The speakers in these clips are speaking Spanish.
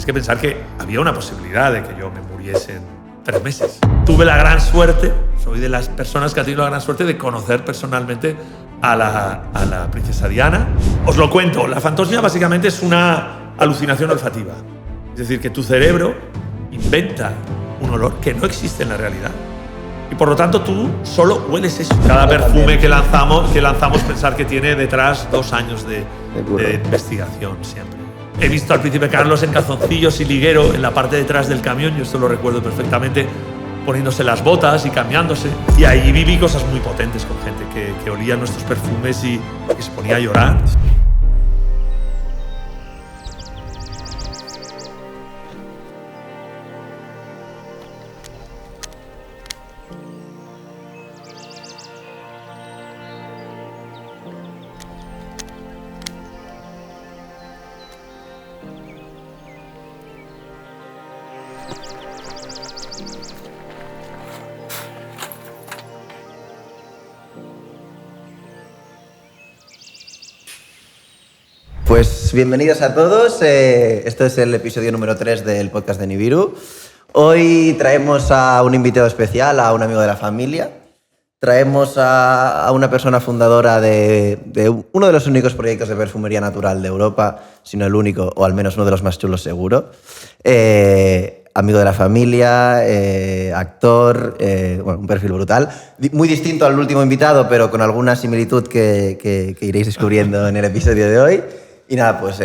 tienes que pensar que había una posibilidad de que yo me muriese en 3 meses. Tuve la gran suerte, soy de las personas que ha tenido la gran suerte de conocer personalmente a la princesa Diana. Os lo cuento, la fantosmia básicamente es una alucinación olfativa. Es decir, que tu cerebro inventa un olor que no existe en la realidad. Y por lo tanto tú solo hueles eso. Cada perfume que lanzamos pensar que tiene detrás 2 años de investigación siempre. He visto al príncipe Carlos en calzoncillos y liguero en la parte de atrás del camión, yo esto lo recuerdo perfectamente, poniéndose las botas y cambiándose. Y ahí viví cosas muy potentes con gente que olía nuestros perfumes y que se ponía a llorar. Pues bienvenidos a todos, esto es el episodio número 3 del podcast de Nibiru. Hoy traemos a un invitado especial, a un amigo de la familia. Traemos a una persona fundadora de uno de los únicos proyectos de perfumería natural de Europa, si no el único, o al menos uno de los más chulos seguro. Amigo de la familia, actor, bueno, un perfil brutal. Muy distinto al último invitado, pero con alguna similitud que iréis descubriendo en el episodio de hoy. Y nada, pues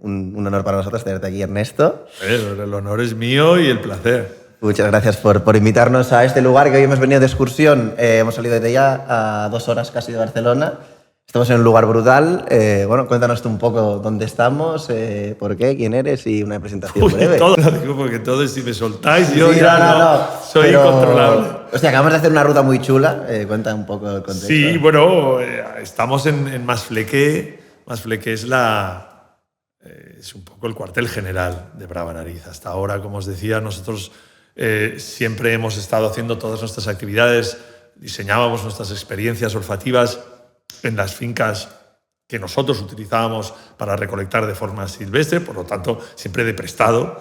un honor para nosotros tenerte aquí, Ernesto. El honor es mío y el placer. Muchas gracias por invitarnos a este lugar que hoy hemos venido de excursión. Hemos salido de ya a 2 horas casi de Barcelona. Estamos en un lugar brutal. Bueno, cuéntanos tú un poco dónde estamos, por qué, quién eres y una presentación breve. Todo lo digo porque todo, si me soltáis, yo sí, ya no soy incontrolable. Hostia, acabamos de hacer una ruta muy chula. Cuenta un poco el contexto. Sí, bueno, estamos en Masflequé. Masflequé es un poco el cuartel general de Brava Nariz. Hasta ahora, como os decía, nosotros siempre hemos estado haciendo todas nuestras actividades, diseñábamos nuestras experiencias olfativas en las fincas que nosotros utilizábamos para recolectar de forma silvestre, por lo tanto, siempre de prestado.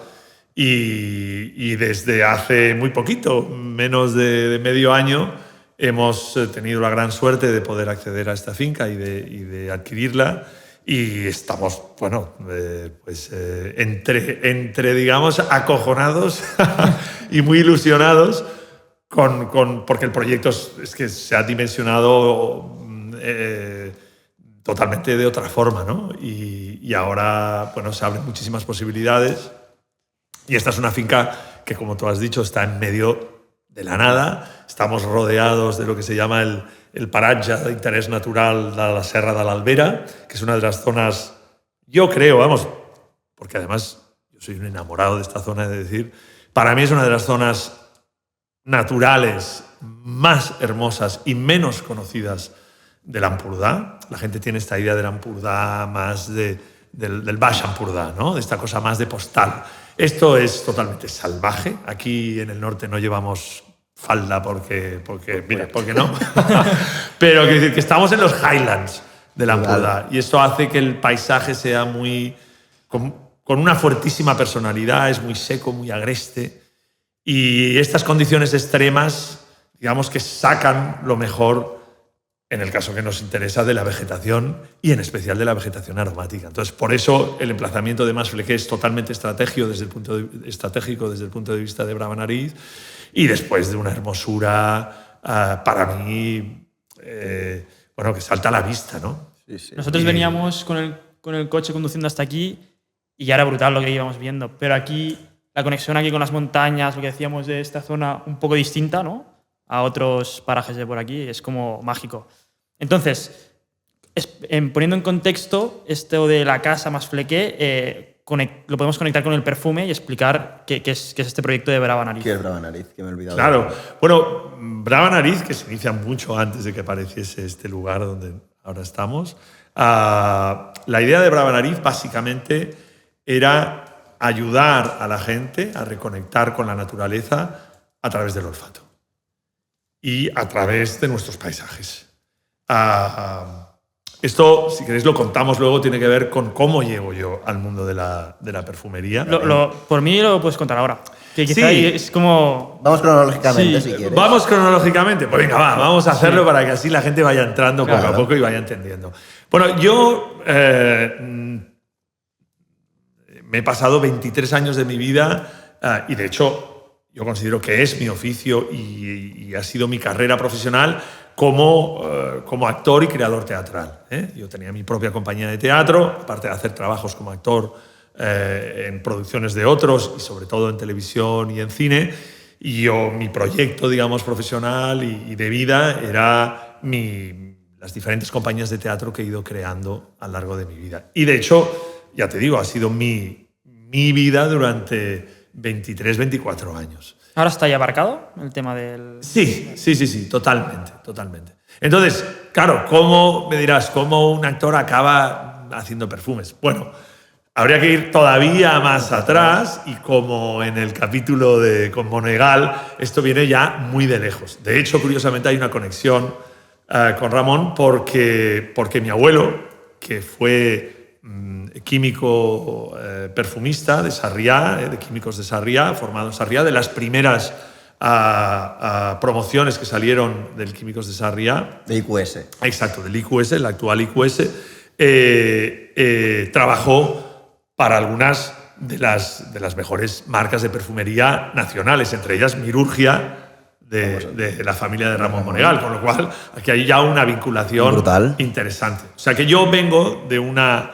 Y desde hace muy poquito, menos de medio año, hemos tenido la gran suerte de poder acceder a esta finca y de adquirirla. Y estamos, bueno, entre digamos, acojonados y muy ilusionados porque el proyecto es que se ha dimensionado totalmente de otra forma, ¿no? Y ahora, bueno, se abren muchísimas posibilidades. Y esta es una finca que, como tú has dicho, está en medio de la nada. Estamos rodeados de lo que se llama el paratge de interés natural de la Serra de l'Albera, que es una de las zonas, yo creo, vamos, porque además yo soy un enamorado de esta zona, de decir, para mí es una de las zonas naturales más hermosas y menos conocidas del Ampurdá. La gente tiene esta idea del Ampurdá más del Baix Ampurdá, ¿no? De esta cosa más de postal. Esto es totalmente salvaje. Aquí en el norte no llevamos falda porque no. Pero quiero decir que estamos en los Highlands del Ampurdá y esto hace que el paisaje sea con una fuertísima personalidad, es muy seco, muy agreste, y estas condiciones extremas, digamos que sacan lo mejor, en el caso que nos interesa, de la vegetación y en especial de la vegetación aromática. Entonces, por eso el emplazamiento de Masflequé es totalmente estratégico desde el punto de vista de Brava Nariz, y después de una hermosura para mí, bueno, que salta a la vista, ¿no? Sí, sí. Nosotros veníamos con el coche conduciendo hasta aquí y ya era brutal lo que íbamos viendo, pero aquí la conexión aquí con las montañas, lo que decíamos de esta zona un poco distinta, ¿no?, a otros parajes de por aquí, es como mágico. Entonces, poniendo en contexto esto de la casa Masflequé, lo podemos conectar con el perfume y explicar qué es este proyecto de Brava Nariz. ¿Qué es Brava Nariz? Que me he olvidado. Claro. Bueno, Brava Nariz, que se inicia mucho antes de que apareciese este lugar donde ahora estamos, la idea de Brava Nariz básicamente era ayudar a la gente a reconectar con la naturaleza a través del olfato y a través de nuestros paisajes. Esto, si queréis, lo contamos luego, tiene que ver con cómo llego yo al mundo de la perfumería. Por mí lo puedes contar ahora. Que quizá Sí. es como... Vamos cronológicamente, Sí, si quieres. Vamos cronológicamente. Pues venga, vamos a hacerlo para que así la gente vaya entrando poco a Claro. poco y vaya entendiendo. Bueno, yo me he pasado 23 años de mi vida y de hecho yo considero que es mi oficio y ha sido mi carrera profesional como actor y creador teatral. Yo tenía mi propia compañía de teatro, aparte de hacer trabajos como actor en producciones de otros y sobre todo en televisión y en cine. Y mi proyecto, digamos, profesional y de vida era las diferentes compañías de teatro que he ido creando a lo largo de mi vida. Y de hecho, ya te digo, ha sido mi vida durante 23, 24 años. ¿Ahora está ya abarcado el tema del...? Sí, totalmente. Entonces, claro, ¿cómo me dirás, cómo un actor acaba haciendo perfumes? Bueno, habría que ir todavía más atrás y como en el capítulo con Monegal, esto viene ya muy de lejos. De hecho, curiosamente hay una conexión con Ramón porque mi abuelo, que fue químico perfumista de Sarriá, de Químicos de Sarriá, formado en Sarriá, de las primeras promociones que salieron del Químicos de Sarriá. De IQS. Exacto, del IQS, el actual IQS, trabajó para algunas de las mejores marcas de perfumería nacionales, entre ellas Mirurgia, de la familia de Ramón Monegal, con lo cual aquí hay ya una vinculación brutal, interesante. O sea que yo vengo de una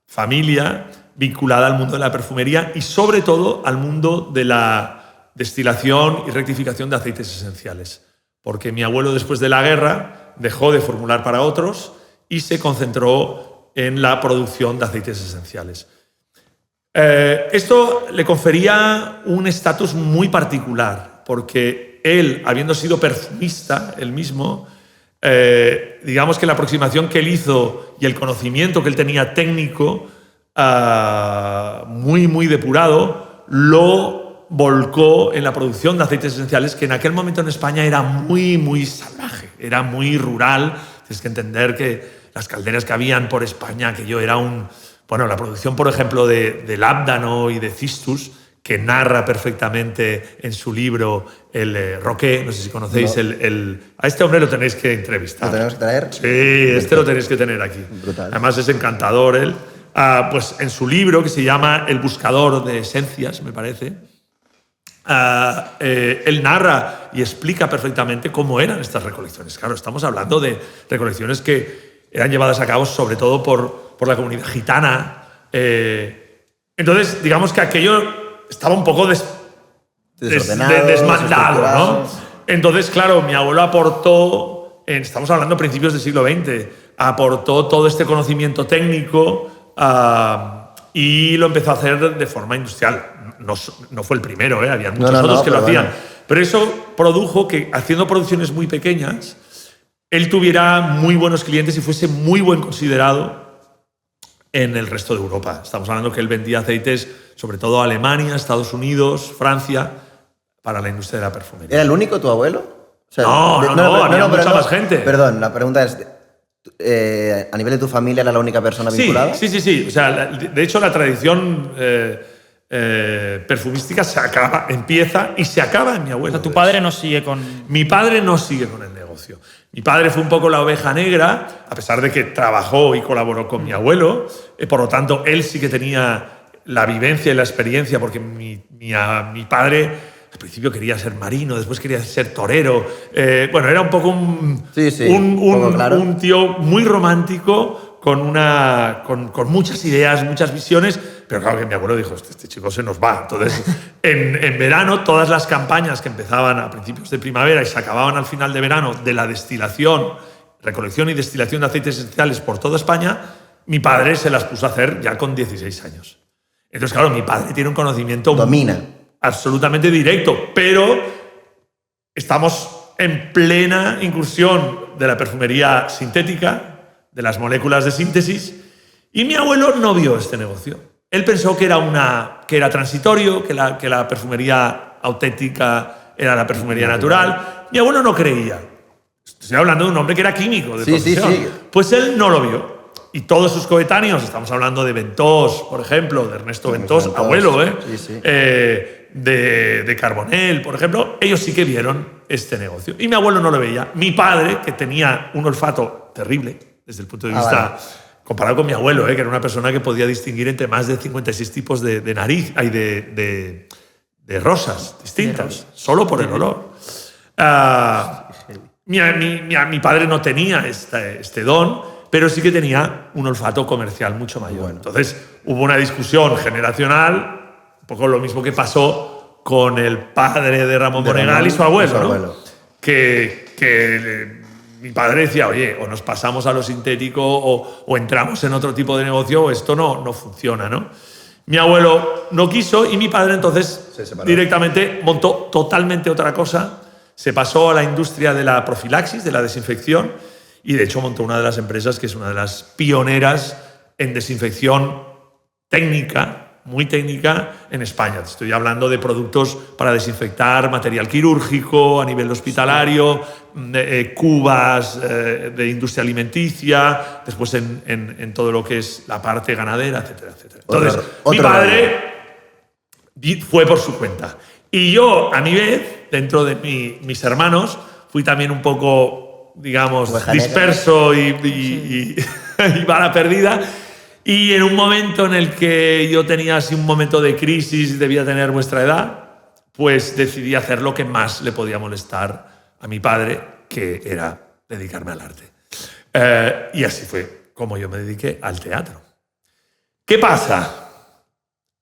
familia vinculada al mundo de la perfumería y sobre todo al mundo de la destilación y rectificación de aceites esenciales, porque mi abuelo después de la guerra dejó de formular para otros y se concentró en la producción de aceites esenciales. Esto le confería un estatus muy particular, porque él, habiendo sido perfumista, él mismo, digamos que la aproximación que él hizo y el conocimiento que él tenía técnico, muy depurado, lo volcó en la producción de aceites esenciales, que en aquel momento en España era muy salvaje, era muy rural. Tienes que entender que las calderas que habían por España, aquello era la producción, por ejemplo, de Lábdano y de Cistus, que narra perfectamente en su libro el Roqué, no sé si conocéis, a este hombre lo tenéis que entrevistar. ¿Lo tenemos que traer? Sí, lo tenéis que tener aquí. Brutal. Además es encantador él. Pues en su libro, que se llama El buscador de esencias, me parece, él narra y explica perfectamente cómo eran estas recolecciones. Claro, estamos hablando de recolecciones que eran llevadas a cabo sobre todo por la comunidad gitana. Entonces, digamos que aquello estaba un poco desmandado, ¿no? Entonces, claro, mi abuelo aportó, estamos hablando de principios del siglo XX, aportó todo este conocimiento técnico y lo empezó a hacer de forma industrial. No fue el primero, había muchos otros que lo hacían. Bueno. Pero eso produjo que, haciendo producciones muy pequeñas, él tuviera muy buenos clientes y fuese muy buen considerado en el resto de Europa. Estamos hablando que él vendía aceites sobre todo a Alemania, Estados Unidos, Francia, para la industria de la perfumería. ¿Era el único tu abuelo? O sea, había mucha más gente. Perdón, la pregunta es, ¿a nivel de tu familia era la única persona vinculada? Sí. O sea, de hecho, la tradición perfumística empieza y se acaba en mi abuelo. O sea, tu padre no sigue con... Mi padre no sigue con el negocio. Mi padre fue un poco la oveja negra, a pesar de que trabajó y colaboró con mi abuelo. Por lo tanto, él sí que tenía la vivencia y la experiencia, porque mi padre al principio quería ser marino, después quería ser torero. Era un poco un tío muy romántico, con muchas ideas, muchas visiones, pero claro que mi abuelo dijo, este chico se nos va. Entonces, en verano, todas las campañas que empezaban a principios de primavera y se acababan al final de verano de la destilación, recolección y destilación de aceites esenciales por toda España, mi padre se las puso a hacer ya con 16 años. Entonces, claro, mi padre tiene un conocimiento absolutamente directo, pero estamos en plena incursión de la perfumería sintética, de las moléculas de síntesis, y mi abuelo no vio este negocio. Él pensó que era transitorio, que la perfumería auténtica era la perfumería natural. Mi abuelo no creía. Estoy hablando de un hombre que era químico de profesión. Sí. Pues él no lo vio. y todos sus coetáneos, estamos hablando de Ventós, por ejemplo, de Ernesto Ventós, abuelo, Sí. de Carbonell, por ejemplo, ellos sí que vieron este negocio. Y mi abuelo no lo veía. Mi padre, que tenía un olfato terrible desde el punto de vista, comparado con mi abuelo, que era una persona que podía distinguir entre más de 56 tipos de nariz, de rosas distintas, solo por el olor. Mi padre no tenía este don, pero sí que tenía un olfato comercial mucho mayor. Bueno. Entonces hubo una discusión generacional, un poco lo mismo que pasó con el padre de Ramón Monegal y su abuelo, ¿no? Que mi padre decía, oye, o nos pasamos a lo sintético o entramos en otro tipo de negocio o esto no funciona, ¿no? Mi abuelo no quiso y mi padre entonces directamente montó totalmente otra cosa. Se pasó a la industria de la profilaxis, de la desinfección, y de hecho montó una de las empresas que es una de las pioneras en desinfección técnica, muy técnica, en España. Te estoy hablando de productos para desinfectar material quirúrgico a nivel hospitalario, cubas de industria alimenticia, después en todo lo que es la parte ganadera, etcétera, etcétera. Entonces, mi padre fue por su cuenta. Y yo, a mi vez, dentro de mis hermanos, fui también un poco, digamos, disperso y bala perdida. Y en un momento en el que yo tenía así un momento de crisis, debía tener vuestra edad, pues decidí hacer lo que más le podía molestar a mi padre, que era dedicarme al arte. Y así fue como yo me dediqué al teatro. ¿Qué pasa?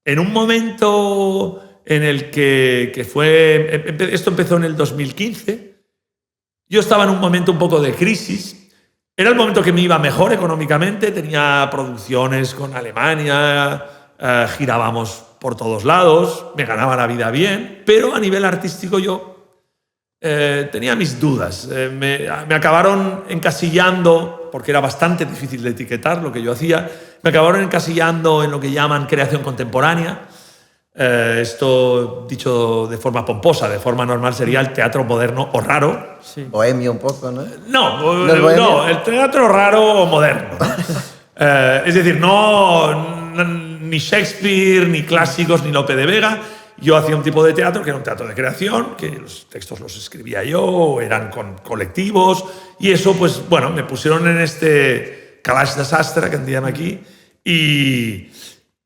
En un momento en el que fue... Esto empezó en el 2015. Yo estaba en un momento un poco de crisis. Era el momento que me iba mejor económicamente. Tenía producciones con Alemania, girábamos por todos lados, me ganaba la vida bien, pero a nivel artístico yo tenía mis dudas. Me acabaron encasillando, porque era bastante difícil de etiquetar lo que yo hacía, me acabaron encasillando en lo que llaman creación contemporánea. Esto, dicho de forma pomposa, de forma normal, sería el teatro moderno o raro. Sí. Bohemio un poco, ¿no? No, el teatro raro o moderno. Es decir, no ni Shakespeare, ni clásicos, ni Lope de Vega. Yo hacía un tipo de teatro que era un teatro de creación, que los textos los escribía yo, o eran con colectivos, y eso, pues, bueno, me pusieron en este calaix de sastre, que en diem aquí, y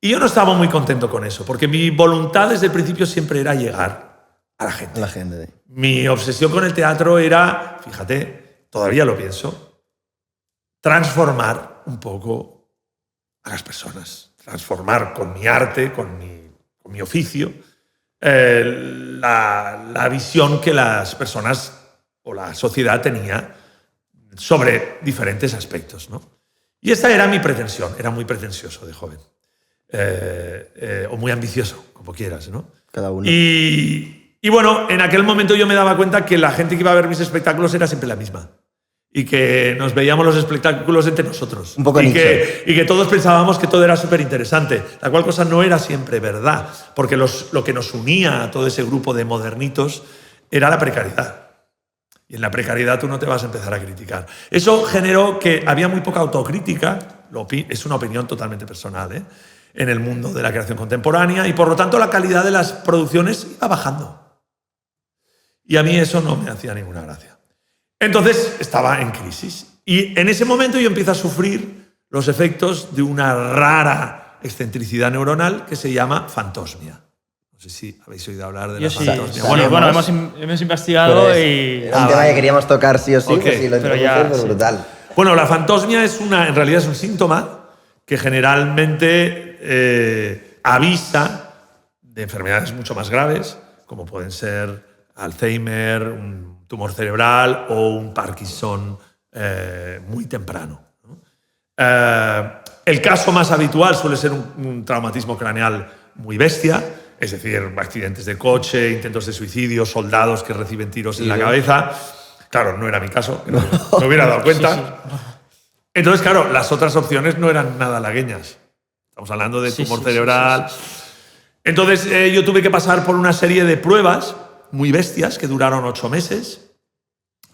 yo no estaba muy contento con eso, porque mi voluntad desde el principio siempre era llegar a la gente. Mi obsesión con el teatro era, fíjate, todavía lo pienso, transformar un poco a las personas. Transformar con mi arte, con mi oficio, la visión que las personas o la sociedad tenía sobre diferentes aspectos, ¿no? Y esta era mi pretensión, era muy pretencioso de joven. O muy ambicioso, como quieras, ¿no? Cada uno. Y bueno, en aquel momento yo me daba cuenta que la gente que iba a ver mis espectáculos era siempre la misma. Y que nos veíamos los espectáculos entre nosotros. Un poco y que todos pensábamos que todo era súper interesante. La cual cosa no era siempre verdad. Porque lo que nos unía a todo ese grupo de modernitos era la precariedad. Y en la precariedad tú no te vas a empezar a criticar. Eso generó que había muy poca autocrítica. Es una opinión totalmente personal, en el mundo de la creación contemporánea. Y por lo tanto la calidad de las producciones iba bajando. Y a mí eso no me hacía ninguna gracia. Entonces estaba en crisis y en ese momento yo empiezo a sufrir los efectos de una rara excentricidad neuronal que se llama fantosmia. No sé si habéis oído hablar de la fantosmia. Sí. Bueno, hemos investigado pues, y... Era un tema que queríamos tocar sí o sí, Okay, pues sí, lo introduces, brutal. Bueno, la fantosmia en realidad es un síntoma que generalmente avisa de enfermedades mucho más graves, como pueden ser Alzheimer, un tumor cerebral o un Parkinson muy temprano, ¿no? El caso más habitual suele ser un traumatismo craneal muy bestia, es decir, accidentes de coche, intentos de suicidio, soldados que reciben tiros en la cabeza. Claro, no era mi caso, no me hubiera dado cuenta. Sí. Entonces, claro, las otras opciones no eran nada halagüeñas. Estamos hablando de tumor cerebral. Sí. Entonces, yo tuve que pasar por una serie de pruebas muy bestias que duraron 8 meses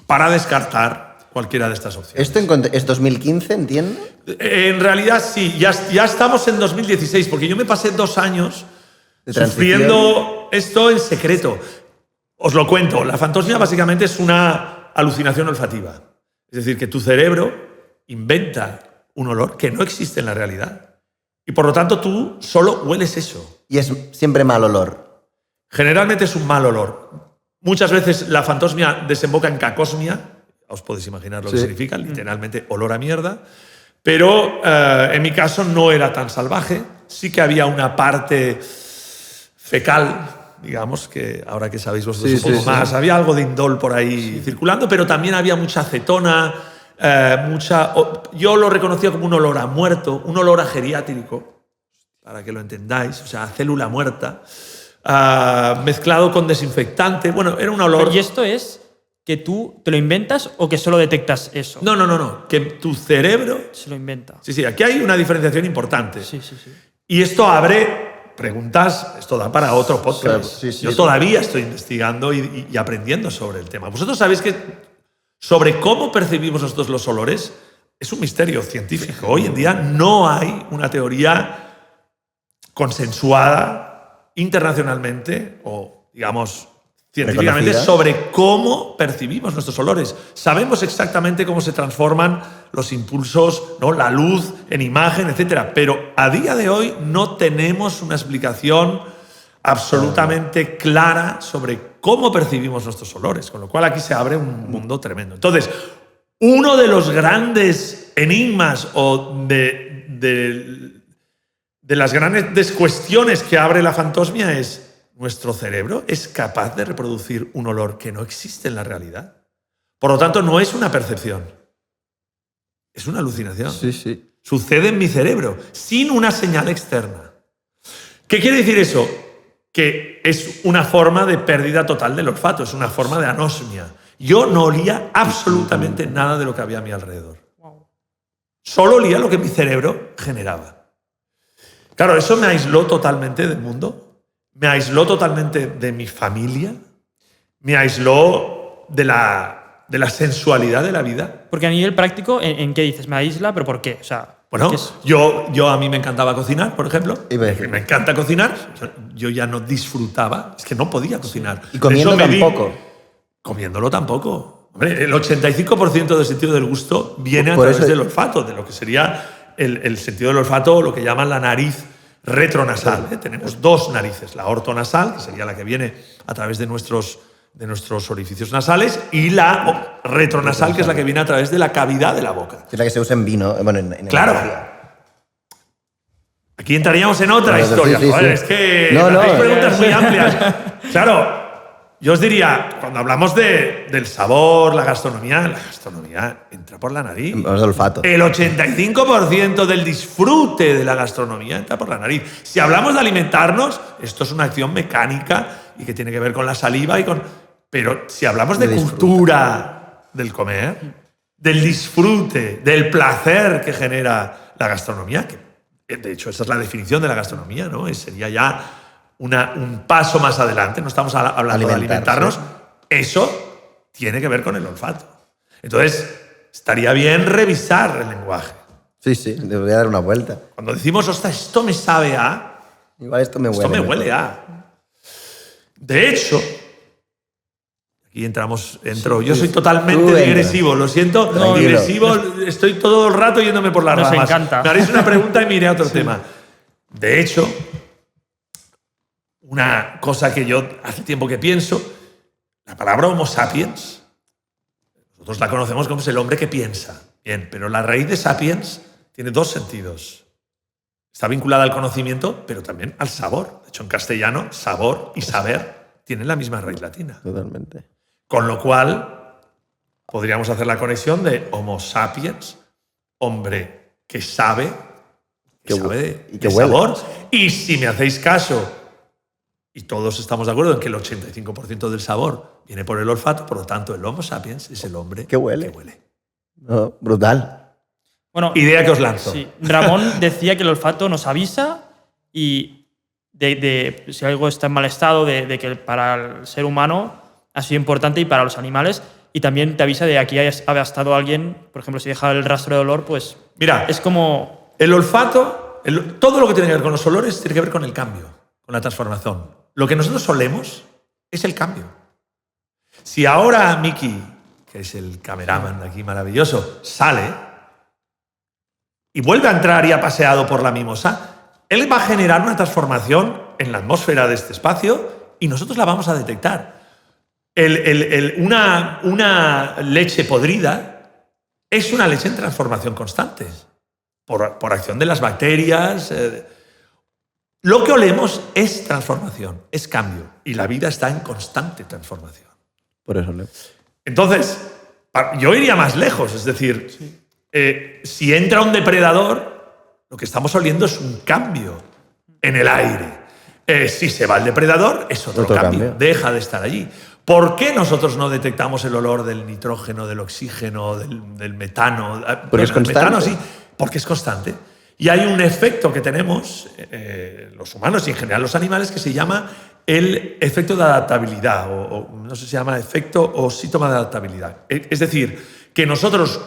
para descartar cualquiera de estas opciones. ¿Esto es 2015, entiendo? En realidad sí, ya estamos en 2016, porque yo me pasé 2 años De transición. sufriendo esto en secreto. Os lo cuento, la fantosmia básicamente es una alucinación olfativa. Es decir, que tu cerebro inventa un olor que no existe en la realidad. Y por lo tanto tú solo hueles eso. Y es siempre mal olor. Generalmente es un mal olor. Muchas veces la fantosmia desemboca en cacosmia. Os podéis imaginar lo que Sí. significa, literalmente olor a mierda. Pero en mi caso no era tan salvaje. Sí que había una parte fecal, digamos, que ahora que sabéis vosotros un poco más, había algo de indol por ahí circulando, pero también había mucha acetona, yo lo reconocía como un olor a muerto, un olor a geriátrico, para que lo entendáis, o sea, a célula muerta, mezclado con desinfectante. Bueno, era un olor... ¿Y esto es que tú te lo inventas o que solo detectas eso? No, que tu cerebro... Se lo inventa. Sí, aquí hay una diferenciación importante. Sí. Y esto abre preguntas, esto da para otro podcast. Sí. Yo todavía estoy investigando y aprendiendo sobre el tema. Vosotros sabéis que sobre cómo percibimos nosotros los olores es un misterio científico. Hoy en día no hay una teoría consensuada internacionalmente o, digamos, científicamente Reconocida. sobre cómo percibimos nuestros olores. Sabemos exactamente cómo se transforman los impulsos, ¿no? La luz en imagen, etc. Pero a día de hoy no tenemos una explicación absolutamente clara sobre cómo percibimos nuestros olores, con lo cual aquí se abre un mundo tremendo. Entonces, uno de los grandes enigmas o de las grandes cuestiones que abre la fantosmia es: ¿nuestro cerebro es capaz de reproducir un olor que no existe en la realidad? Por lo tanto, no es una percepción, es una alucinación. Sí. Sucede en mi cerebro, sin una señal externa. ¿Qué quiere decir eso? Que es una forma de pérdida total del olfato, es una forma de anosmia. Yo no olía absolutamente nada de lo que había a mi alrededor. Solo olía lo que mi cerebro generaba. Claro, eso me aisló totalmente del mundo, me aisló totalmente de mi familia, me aisló de la sensualidad de la vida. Porque a nivel práctico, ¿en qué dices? Me aísla, ¿pero por qué? O sea, Bueno, ¿qué es? yo a mí me encantaba cocinar, por ejemplo. Iba a decir. Me encanta cocinar. O sea, yo ya no disfrutaba, es que no podía cocinar. Y comiendo De hecho, tampoco. Comiéndolo tampoco. Hombre, el 85% del sentido del gusto viene a Por través eso- del olfato, de lo que sería el sentido del olfato, lo que llaman la nariz retronasal. Tenemos 2 narices, la ortonasal, que sería la que viene a través de nuestros orificios nasales, y la retronasal, que es la que viene a través de la cavidad de la boca. Es la que se usa en vino, bueno, en Claro. energía. Aquí entraríamos en otra Claro, historia. sí. Joder, es que No, me hacéis no. preguntas muy amplias. Claro, yo os diría, cuando hablamos del sabor, la gastronomía entra por la nariz. Vamos al olfato. El 85% del disfrute de la gastronomía entra por la nariz. Si hablamos de alimentarnos, esto es una acción mecánica y que tiene que ver con la saliva y con... Pero si hablamos de De disfrute. cultura del comer, del disfrute, del placer que genera la gastronomía, que de hecho esa es la definición de la gastronomía, ¿no? Sería ya un paso más adelante, no estamos hablando de alimentarnos. Eso tiene que ver con el olfato. Entonces, estaría bien revisar el lenguaje. Sí, le voy a dar una vuelta. Cuando decimos, ostras, esto me sabe a, Igual esto me huele. esto me mejor. huele a. De hecho, aquí entro. Yo soy totalmente Tú entra. digresivo, lo siento. Tranquilo. Digresivo, estoy todo el rato yéndome por las Nos ramas. encanta. Me haréis una pregunta y me iré a otro tema. De hecho, una cosa que yo hace tiempo que pienso, la palabra Homo sapiens, nosotros la conocemos como es el hombre que piensa. Bien, pero la raíz de sapiens tiene 2 sentidos. Está vinculada al conocimiento, pero también al sabor. De hecho, en castellano, sabor y saber tienen la misma raíz latina. Totalmente. Con lo cual, podríamos hacer la conexión de Homo sapiens, hombre que sabe, Que sabe hue- y de que huele. sabor. Y si me hacéis caso, y todos estamos de acuerdo en que el 85% del sabor viene por el olfato, por lo tanto, el Homo sapiens es el hombre Que huele. que huele. No, brutal. Bueno, Idea que os lanzo. sí. Ramón decía que el olfato nos avisa y de si algo está en mal estado, de que para el ser humano ha sido importante y para los animales. y también te avisa de aquí ha estado alguien, por ejemplo, si deja el rastro de olor, pues Mira, es como... el olfato, todo lo que tiene que ver con los olores tiene que ver con el cambio, con la transformación. Lo que nosotros olemos es el cambio. Si ahora Miki, que es el cameraman aquí maravilloso, sale y vuelve a entrar y ha paseado por la mimosa, él va a generar una transformación en la atmósfera de este espacio y nosotros la vamos a detectar. Una leche podrida es una leche en transformación constante por acción de las bacterias. Lo que olemos es transformación, es cambio y la vida está en constante transformación. Por eso, Leo. Entonces, yo iría más lejos, es decir, si entra un depredador, lo que estamos oliendo es un cambio en el aire. Si se va el depredador, es otro cambio, deja de estar allí. ¿Por qué nosotros no detectamos el olor del nitrógeno, del oxígeno, del metano? Porque es constante. El metano sí, porque es constante. Y hay un efecto que tenemos, los humanos y en general los animales, que se llama el efecto de adaptabilidad, o no sé si se llama efecto o síntoma de adaptabilidad. Es decir, que nosotros,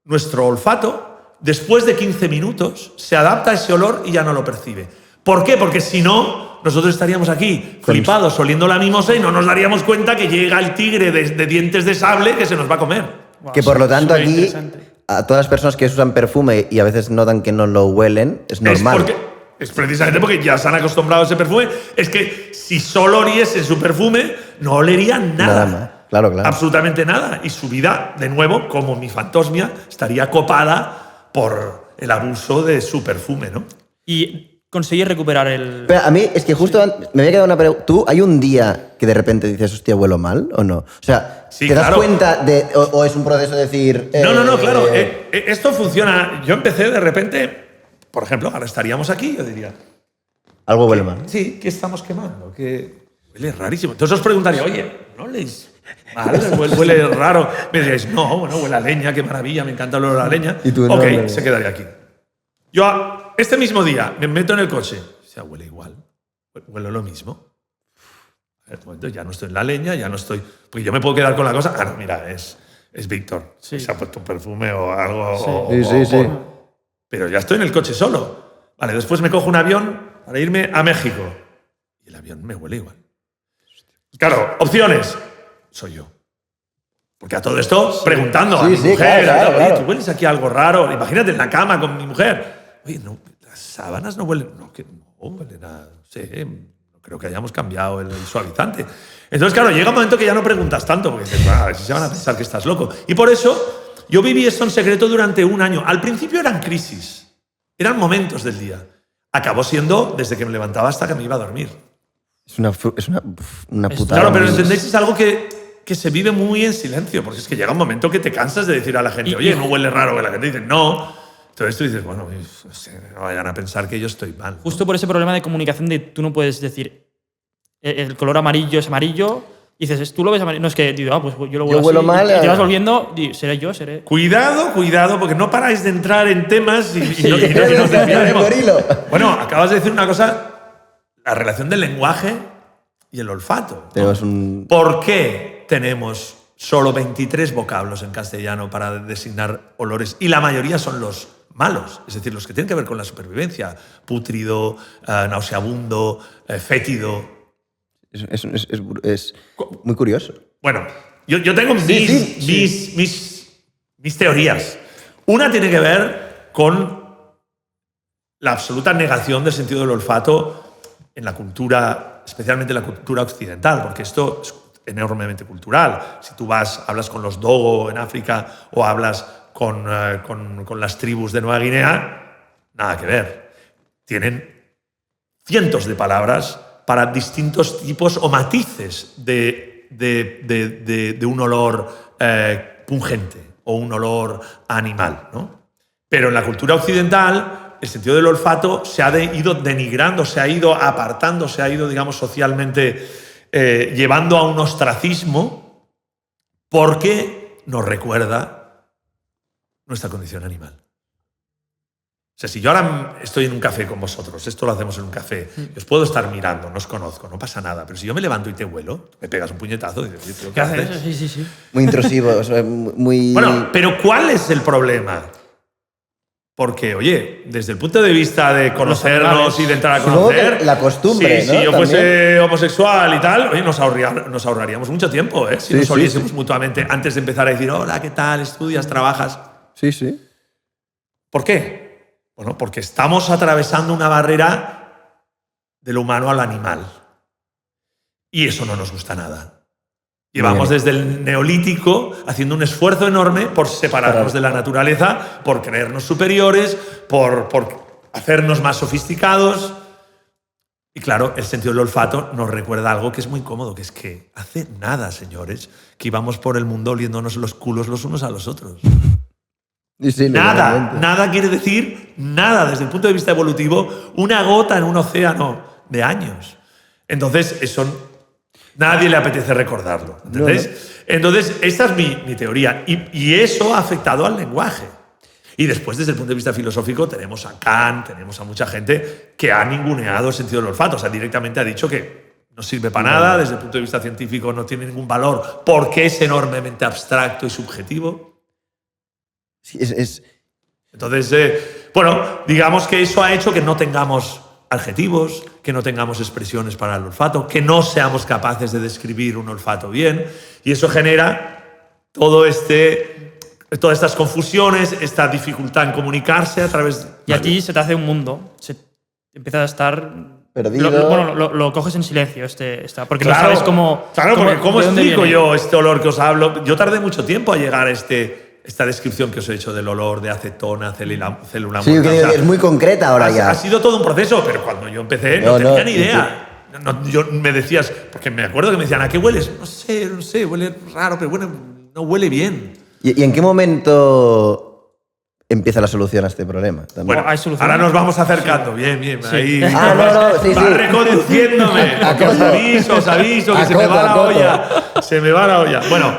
nuestro olfato, después de 15 minutos, se adapta a ese olor y ya no lo percibe. ¿Por qué? Porque si no, nosotros estaríamos aquí flipados oliendo la mimosa y no nos daríamos cuenta que llega el tigre de dientes de sable que se nos va a comer. Wow, Que por lo tanto aquí, a todas las personas que usan perfume y a veces notan que no lo huelen, es normal. Es precisamente porque ya se han acostumbrado a ese perfume. Es que si solo oliese su perfume, no olerían nada. Nada más. Claro. Absolutamente nada. Y su vida, de nuevo, como mi fantosmia, estaría copada por el abuso de su perfume, ¿no? Y conseguir recuperar el... Pero a mí es que justo me había quedado una pregunta. ¿Tú hay un día que de repente dices, hostia, huelo mal o no? O sea, Sí, ¿te das claro. cuenta de... O es un proceso de decir... No, claro. Esto funciona. Yo empecé de repente, por ejemplo, ahora estaríamos aquí, yo diría, Algo huele mal. sí, ¿qué estamos quemando? Que huele rarísimo. Entonces os preguntaría, oye, ¿no oléis mal? Huele raro. Me diríais, no, bueno, huele a leña, qué maravilla, me encanta el olor a leña. Y tú, ok, no. se quedaría aquí. Yo este mismo día me meto en el coche, o sea, huele igual, huele lo mismo. A ver, un momento, ya no estoy en la leña, ya no estoy... Porque yo me puedo quedar con la cosa, no, mira, es Víctor, Sí. se ha puesto un perfume o algo... Sí. Sí. Pero ya estoy en el coche solo. Vale, después me cojo un avión para irme a México. Y el avión me huele igual. Claro, opciones. Soy yo. Porque a todo esto, preguntando a mi mujer, claro. oye, ¿tú hueles aquí algo raro? Imagínate en la cama con mi mujer. Oye, no, las sábanas no huelen... No, que no huelen a... No sé, no creo que hayamos cambiado el suavizante. Entonces, claro, llega un momento que ya no preguntas tanto, porque dices, a ver si se van a pensar que estás loco. Y por eso... Yo viví esto en secreto durante un año. Al principio eran crisis, eran momentos del día. Acabó siendo desde que me levantaba hasta que me iba a dormir. Es una putada. Claro, pero ¿entendéis? Es algo que se vive muy en silencio, porque es que llega un momento que te cansas de decir a la gente, oye, no huele raro, que la gente dice, no. Entonces tú dices, bueno, no vayan a pensar que yo estoy mal. Justo por ese problema de comunicación de tú no puedes decir el color amarillo es amarillo. Y dices, ¿tú lo ves amarillo? No, es que digo, pues yo lo huelo huelo así. mal. Y te vas volviendo, seré yo, seré... Cuidado, porque no paráis de entrar en temas y nos Por desviaremos. hilo. Bueno, acabas de decir una cosa, la relación del lenguaje y el olfato. Tenemos un... ¿Por qué tenemos solo 23 vocablos en castellano para designar olores? Y la mayoría son los malos, es decir, los que tienen que ver con la supervivencia. Pútrido, nauseabundo, fétido. Es muy curioso. Bueno, yo tengo mis teorías. Una tiene que ver con la absoluta negación del sentido del olfato en la cultura, especialmente en la cultura occidental, porque esto es enormemente cultural. Si tú hablas con los Dogo en África o hablas con las tribus de Nueva Guinea, nada que ver. Tienen cientos de palabras para distintos tipos o matices de un olor pungente o un olor animal, ¿no? Pero en la cultura occidental el sentido del olfato se ha ido denigrando, se ha ido apartando, se ha ido, digamos, socialmente llevando a un ostracismo porque nos recuerda nuestra condición animal. O sea, si yo ahora estoy en un café con vosotros, esto lo hacemos en un café, y os puedo estar mirando, no os conozco, no pasa nada, pero si yo me levanto y te huelo, me pegas un puñetazo y dices, tío, ¿Qué haces eso? Sí. Muy intrusivo, o sea, muy... Bueno, pero ¿cuál es el problema? Porque, oye, desde el punto de vista de conocernos y de entrar a Supongo que conocer… la costumbre, sí, ¿no? Si yo También. fuese homosexual y tal, oye, nos ahorraríamos mucho tiempo, ¿eh? Si Sí, nos sí, oliésemos sí. mutuamente antes de empezar a decir, hola, ¿qué tal? ¿Estudias? ¿Trabajas? Sí, sí. ¿Por qué? Bueno, porque estamos atravesando una barrera de lo humano al animal. Y eso no nos gusta nada. Llevamos Bien. desde el Neolítico haciendo un esfuerzo enorme por separarnos de la naturaleza, por creernos superiores, por hacernos más sofisticados. Y claro, el sentido del olfato nos recuerda algo que es muy cómodo, que es que hace nada, señores, que íbamos por el mundo oliéndonos los culos los unos a los otros. Sí, sí, Nada, literalmente. nada quiere decir nada desde el punto de vista evolutivo, una gota en un océano de años. Entonces, eso nadie le apetece recordarlo. ¿Entendés? No. Entonces, esta es mi teoría. Y eso ha afectado al lenguaje. Y después, desde el punto de vista filosófico, tenemos a Kant, tenemos a mucha gente que ha ninguneado el sentido del olfato. O sea, directamente ha dicho que no sirve para nada, desde el punto de vista científico no tiene ningún valor porque es enormemente abstracto y subjetivo. Sí, Entonces, bueno, digamos que eso ha hecho que no tengamos adjetivos, que no tengamos expresiones para el olfato, que no seamos capaces de describir un olfato bien, y eso genera todas estas confusiones, esta dificultad en comunicarse a través… Y a ti se te hace un mundo. Empiezas a estar… Perdido. Lo coges en silencio, porque no Claro, sabes cómo… Claro, porque ¿cómo de dónde explico viene. yo este olor que os hablo? Yo tardé mucho tiempo a llegar a esta descripción que os he hecho del olor de acetona, célula muerta. Sí, que O sea, es muy concreta ahora ya. ha sido todo un proceso, pero cuando yo empecé no tenía ni idea. Yo me decías, porque me acuerdo que me decían, ¿a qué hueles? No sé, huele raro, pero bueno, no huele bien. ¿Y en qué momento empieza la solución a este problema? También. Bueno, hay solución. ahora nos vamos acercando, bien, Sí. ahí. No, sí, va sí. reconduciéndome. Acoto. Os aviso, que se me va la olla. Se me va la olla. Bueno,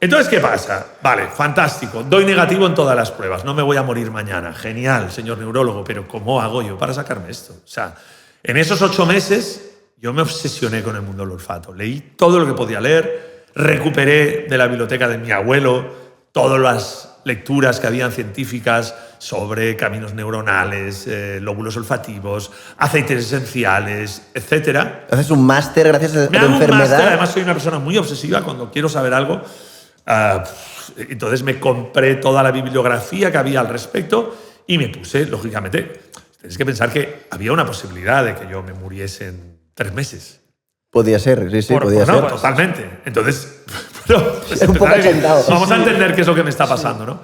entonces, ¿qué pasa? Vale, fantástico. Doy negativo en todas las pruebas. No me voy a morir mañana. Genial, señor neurólogo, pero ¿cómo hago yo para sacarme esto? O sea, en esos 8 meses yo me obsesioné con el mundo del olfato. Leí todo lo que podía leer, recuperé de la biblioteca de mi abuelo todas las lecturas que habían científicas sobre caminos neuronales, lóbulos olfativos, aceites esenciales, etc. Haces un máster gracias a tu Me hago un enfermedad. máster, además soy una persona muy obsesiva cuando quiero saber algo. Entonces me compré toda la bibliografía que había al respecto y me puse, lógicamente, tenéis que pensar que había una posibilidad de que yo me muriese en 3 meses. Podía ser, sí, Por- podía no, ser. pues- Totalmente. Entonces, bueno, pues Un poco empezar a decir, sentado. vamos a entender qué es lo que me está pasando, ¿no?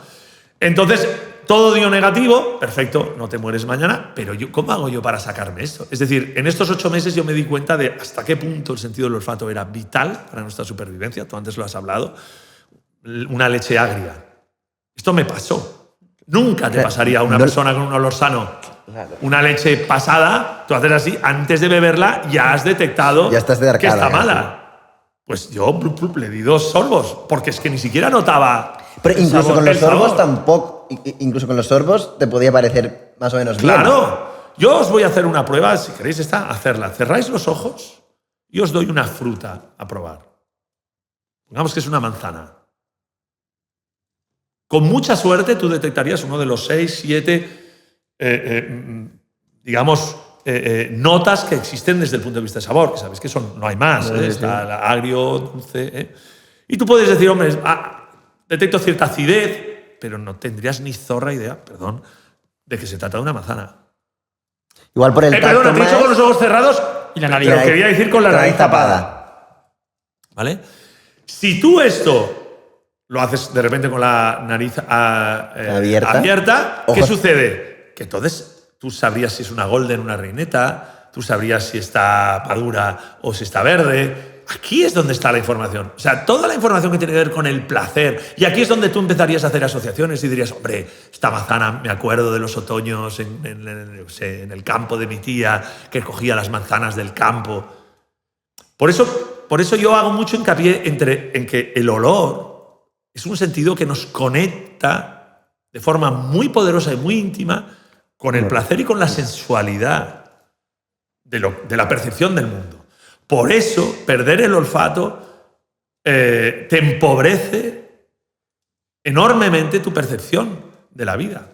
Entonces, todo dio negativo, perfecto, no te mueres mañana, pero ¿cómo hago yo para sacarme esto? Es decir, en estos 8 meses yo me di cuenta de hasta qué punto el sentido del olfato era vital para nuestra supervivencia, tú antes lo has hablado, una leche agria. Esto me pasó. Nunca te pasaría a una persona con un olor sano. Claro. Una leche pasada, tú haces así, antes de beberla ya has detectado Ya estás de que arcada, está mala. Pues yo le di 2 sorbos, porque es que ni siquiera notaba. Pero el incluso sabor. con los El sabor. sorbos tampoco. Incluso con los sorbos te podía parecer más o menos bien. Claro. Yo os voy a hacer una prueba, si queréis hacerla. Cerráis los ojos y os doy una fruta a probar. Pongamos que es una manzana. Con mucha suerte tú detectarías uno de los 6, 7, digamos, notas que existen desde el punto de vista de sabor, que sabéis que no hay más, Sí, sí. está el agrio, dulce. Y tú puedes decir, hombre, detecto cierta acidez, pero no tendrías ni zorra idea, perdón, de que se trata de una manzana. Igual por el tacto Perdona, te he más. dicho con los ojos cerrados Y la nariz. pero quería decir con la nariz tapada. ¿Vale? Si tú esto lo haces de repente con la nariz abierta, ¿qué Ojos. sucede? Que entonces tú sabrías si es una golden, una reineta, tú sabrías si está madura o si está verde. Aquí es donde está la información. O sea, toda la información que tiene que ver con el placer. Y aquí es donde tú empezarías a hacer asociaciones y dirías, hombre, esta manzana, me acuerdo de los otoños en el campo de mi tía, que cogía las manzanas del campo. Por eso yo hago mucho hincapié en que el olor es un sentido que nos conecta de forma muy poderosa y muy íntima con el placer y con la sensualidad de la percepción del mundo. Por eso, perder el olfato te empobrece enormemente tu percepción de la vida.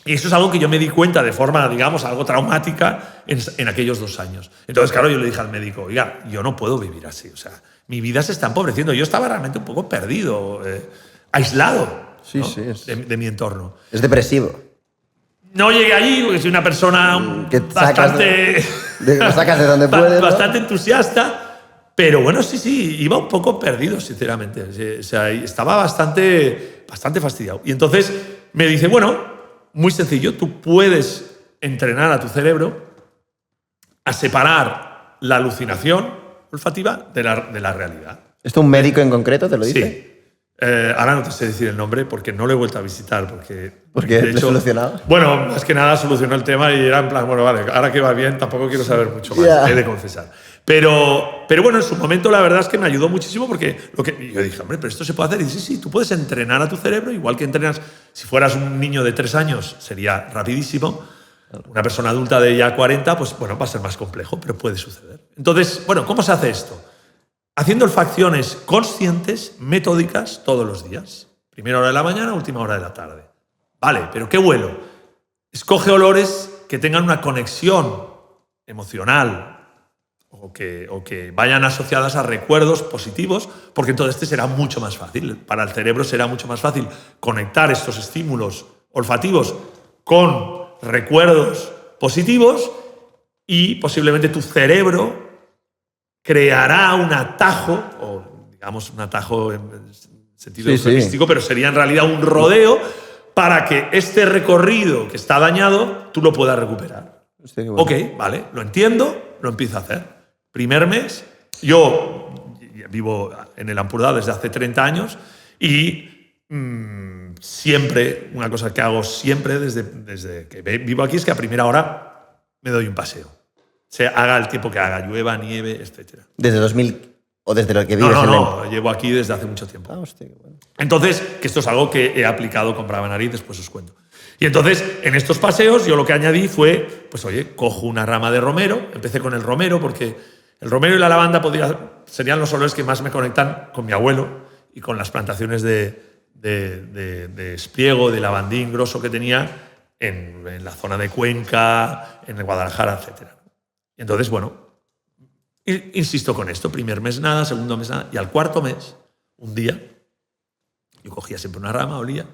Y eso es algo que yo me di cuenta de forma, digamos, algo traumática en aquellos 2 años. Entonces, claro, yo le dije al médico, oiga, yo no puedo vivir así. O sea, mi vida se está empobreciendo. Yo estaba realmente un poco perdido, aislado, ¿no? de mi entorno. Es depresivo. No llegué allí porque soy una persona Que bastante... lo sacas de donde puedes, ¿no? Bastante entusiasta. Pero bueno, sí, iba un poco perdido, sinceramente. O sea, estaba bastante fastidiado. Y entonces me dice, bueno, muy sencillo, tú puedes entrenar a tu cerebro a separar la alucinación olfativa de la realidad. ¿Esto un médico en concreto te lo dice? Sí. Ahora no te sé decir el nombre porque no lo he vuelto a visitar. Porque ¿Le he solucionado? Bueno, más que nada solucionó el tema y era en plan, bueno, vale, ahora que va bien tampoco quiero saber mucho más, he de confesar. Pero bueno, en su momento la verdad es que me ayudó muchísimo porque yo dije, hombre, pero esto se puede hacer. Y sí, tú puedes entrenar a tu cerebro, igual que entrenas, si fueras un niño de 3 años sería rapidísimo. Una persona adulta de ya 40, pues bueno, va a ser más complejo, pero puede suceder. Entonces, bueno, ¿cómo se hace esto? Haciendo olfacciones conscientes, metódicas, todos los días. Primera hora de la mañana, última hora de la tarde. Vale, pero ¿qué huelo? Escoge olores que tengan una conexión emocional o que vayan asociadas a recuerdos positivos, porque entonces será mucho más fácil. Para el cerebro será mucho más fácil conectar estos estímulos olfativos con recuerdos positivos y posiblemente tu cerebro creará un atajo, o digamos un atajo en sentido eufemístico, pero sería en realidad un rodeo para que este recorrido que está dañado tú lo puedas recuperar. Sí, bueno. Ok, vale, lo entiendo, lo empiezo a hacer. Primer mes, yo vivo en el Ampurdá desde hace 30 años y siempre, una cosa que hago siempre desde que vivo aquí es que a primera hora me doy un paseo. Se haga el tiempo que haga, llueva, nieve, etc. ¿Desde 2000 o desde lo que vives No, llevo aquí desde hace mucho tiempo. Hostia, qué bueno. Entonces, que esto es algo que he aplicado con Brava Nariz, después os cuento. Y entonces, en estos paseos, yo lo que añadí fue, pues oye, cojo una rama de romero, empecé con el romero, porque el romero y la lavanda serían los olores que más me conectan con mi abuelo y con las plantaciones de espliego, de lavandín grosso que tenía en la zona de Cuenca, en Guadalajara, etc. Y entonces, bueno, insisto con esto, primer mes nada, segundo mes nada, y al cuarto mes, un día, yo cogía siempre una rama, olía.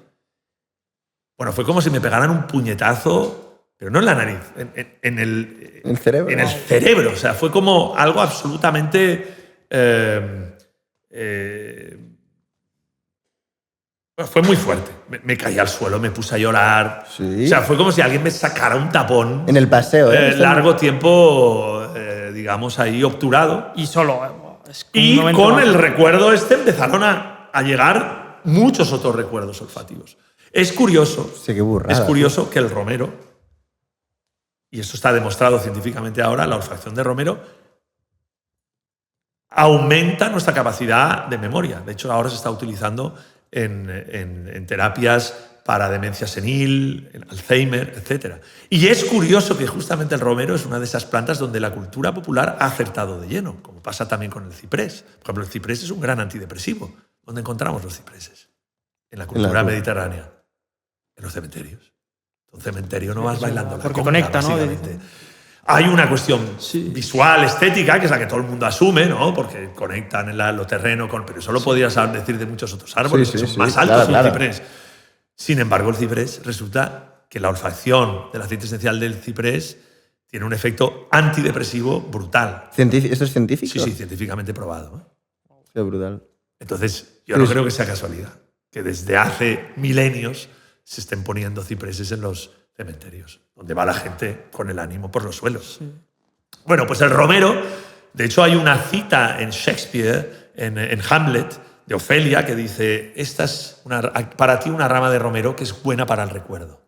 Bueno, fue como si me pegaran un puñetazo, pero no en la nariz, en el cerebro. En el cerebro, o sea, fue como algo absolutamente... fue muy fuerte. Me caí al suelo, me puse a llorar. Sí. O sea, fue como si alguien me sacara un tapón. En el paseo, largo tiempo, digamos, ahí obturado. Y solo. Y con el recuerdo empezaron a llegar muchos otros recuerdos olfativos. Es curioso, sí, qué burrada, es curioso que el romero, y esto está demostrado científicamente ahora, la olfacción de romero aumenta nuestra capacidad de memoria. De hecho, ahora se está utilizando en terapias para demencia senil, en Alzheimer, etc. Y es curioso que justamente el romero es una de esas plantas donde la cultura popular ha acertado de lleno, como pasa también con el ciprés. Por ejemplo, el ciprés es un gran antidepresivo. ¿Dónde encontramos los cipreses? En la cultura mediterránea. En los cementerios. En un cementerio no vas bailando la porque conga, conecta, ¿no? Hay una cuestión visual, estética, que es la que todo el mundo asume, ¿no? Porque conectan lo terreno con... Pero eso lo podrías decir de muchos otros árboles, que son más altos que el ciprés. Sin embargo, el ciprés resulta que la olfacción del aceite esencial del ciprés tiene un efecto antidepresivo brutal. ¿Esto es científico? Sí, científicamente probado. Qué brutal. Entonces, yo no creo que sea casualidad que desde hace milenios se estén poniendo cipreses en los cementerios, donde va la gente con el ánimo por los suelos. Sí. Bueno, pues el romero, de hecho hay una cita en Shakespeare, en Hamlet, de Ofelia, que dice, esta es para ti una rama de romero que es buena para el recuerdo.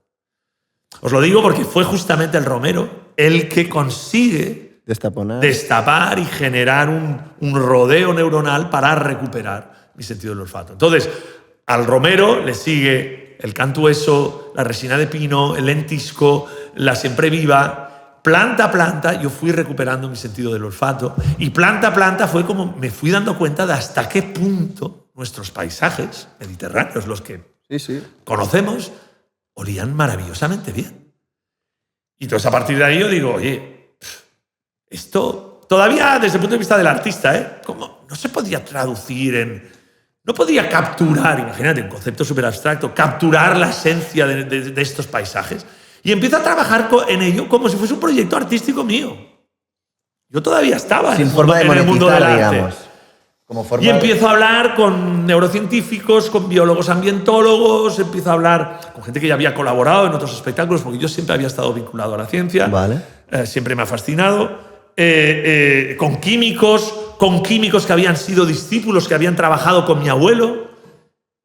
Os lo digo porque fue justamente el romero el que consigue destapar y generar un rodeo neuronal para recuperar mi sentido del olfato. Entonces, al romero le sigue el cantueso, la resina de pino, el lentisco, la siempre viva, planta a planta, yo fui recuperando mi sentido del olfato y planta a planta fue como me fui dando cuenta de hasta qué punto nuestros paisajes mediterráneos, los que conocemos, olían maravillosamente bien. Y entonces a partir de ahí yo digo, oye, esto todavía desde el punto de vista del artista, ¿cómo no se podía traducir en... No podía capturar, imagínate, un concepto súper abstracto, capturar la esencia de estos paisajes. Y empiezo a trabajar en ello como si fuese un proyecto artístico mío. Yo todavía estaba sin forma de monetizar, el mundo del arte. Digamos. Como forma y empiezo a hablar con neurocientíficos, con biólogos ambientólogos, empiezo a hablar con gente que ya había colaborado en otros espectáculos, porque yo siempre había estado vinculado a la ciencia. Vale. Siempre me ha fascinado. Con químicos que habían sido discípulos, que habían trabajado con mi abuelo.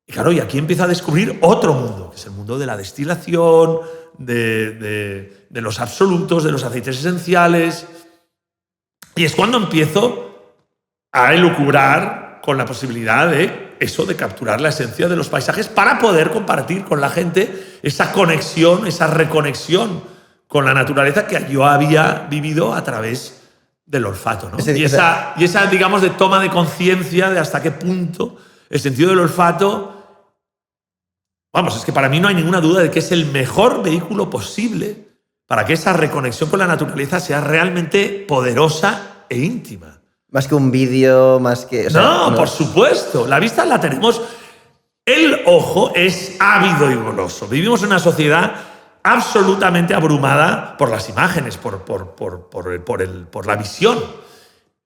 Y claro, y aquí empiezo a descubrir otro mundo, que es el mundo de la destilación, de los absolutos, de los aceites esenciales. Y es cuando empiezo a elucubrar con la posibilidad de eso, de capturar la esencia de los paisajes para poder compartir con la gente esa conexión, esa reconexión con la naturaleza que yo había vivido a través del olfato, ¿no? Y esa, digamos, de toma de conciencia de hasta qué punto el sentido del olfato, vamos, es que para mí no hay ninguna duda de que es el mejor vehículo posible para que esa reconexión con la naturaleza sea realmente poderosa e íntima. Más que un vídeo, más que... O sea, no, por supuesto. La vista la tenemos... El ojo es ávido y goloso. Vivimos en una sociedad absolutamente abrumada por las imágenes, por la visión.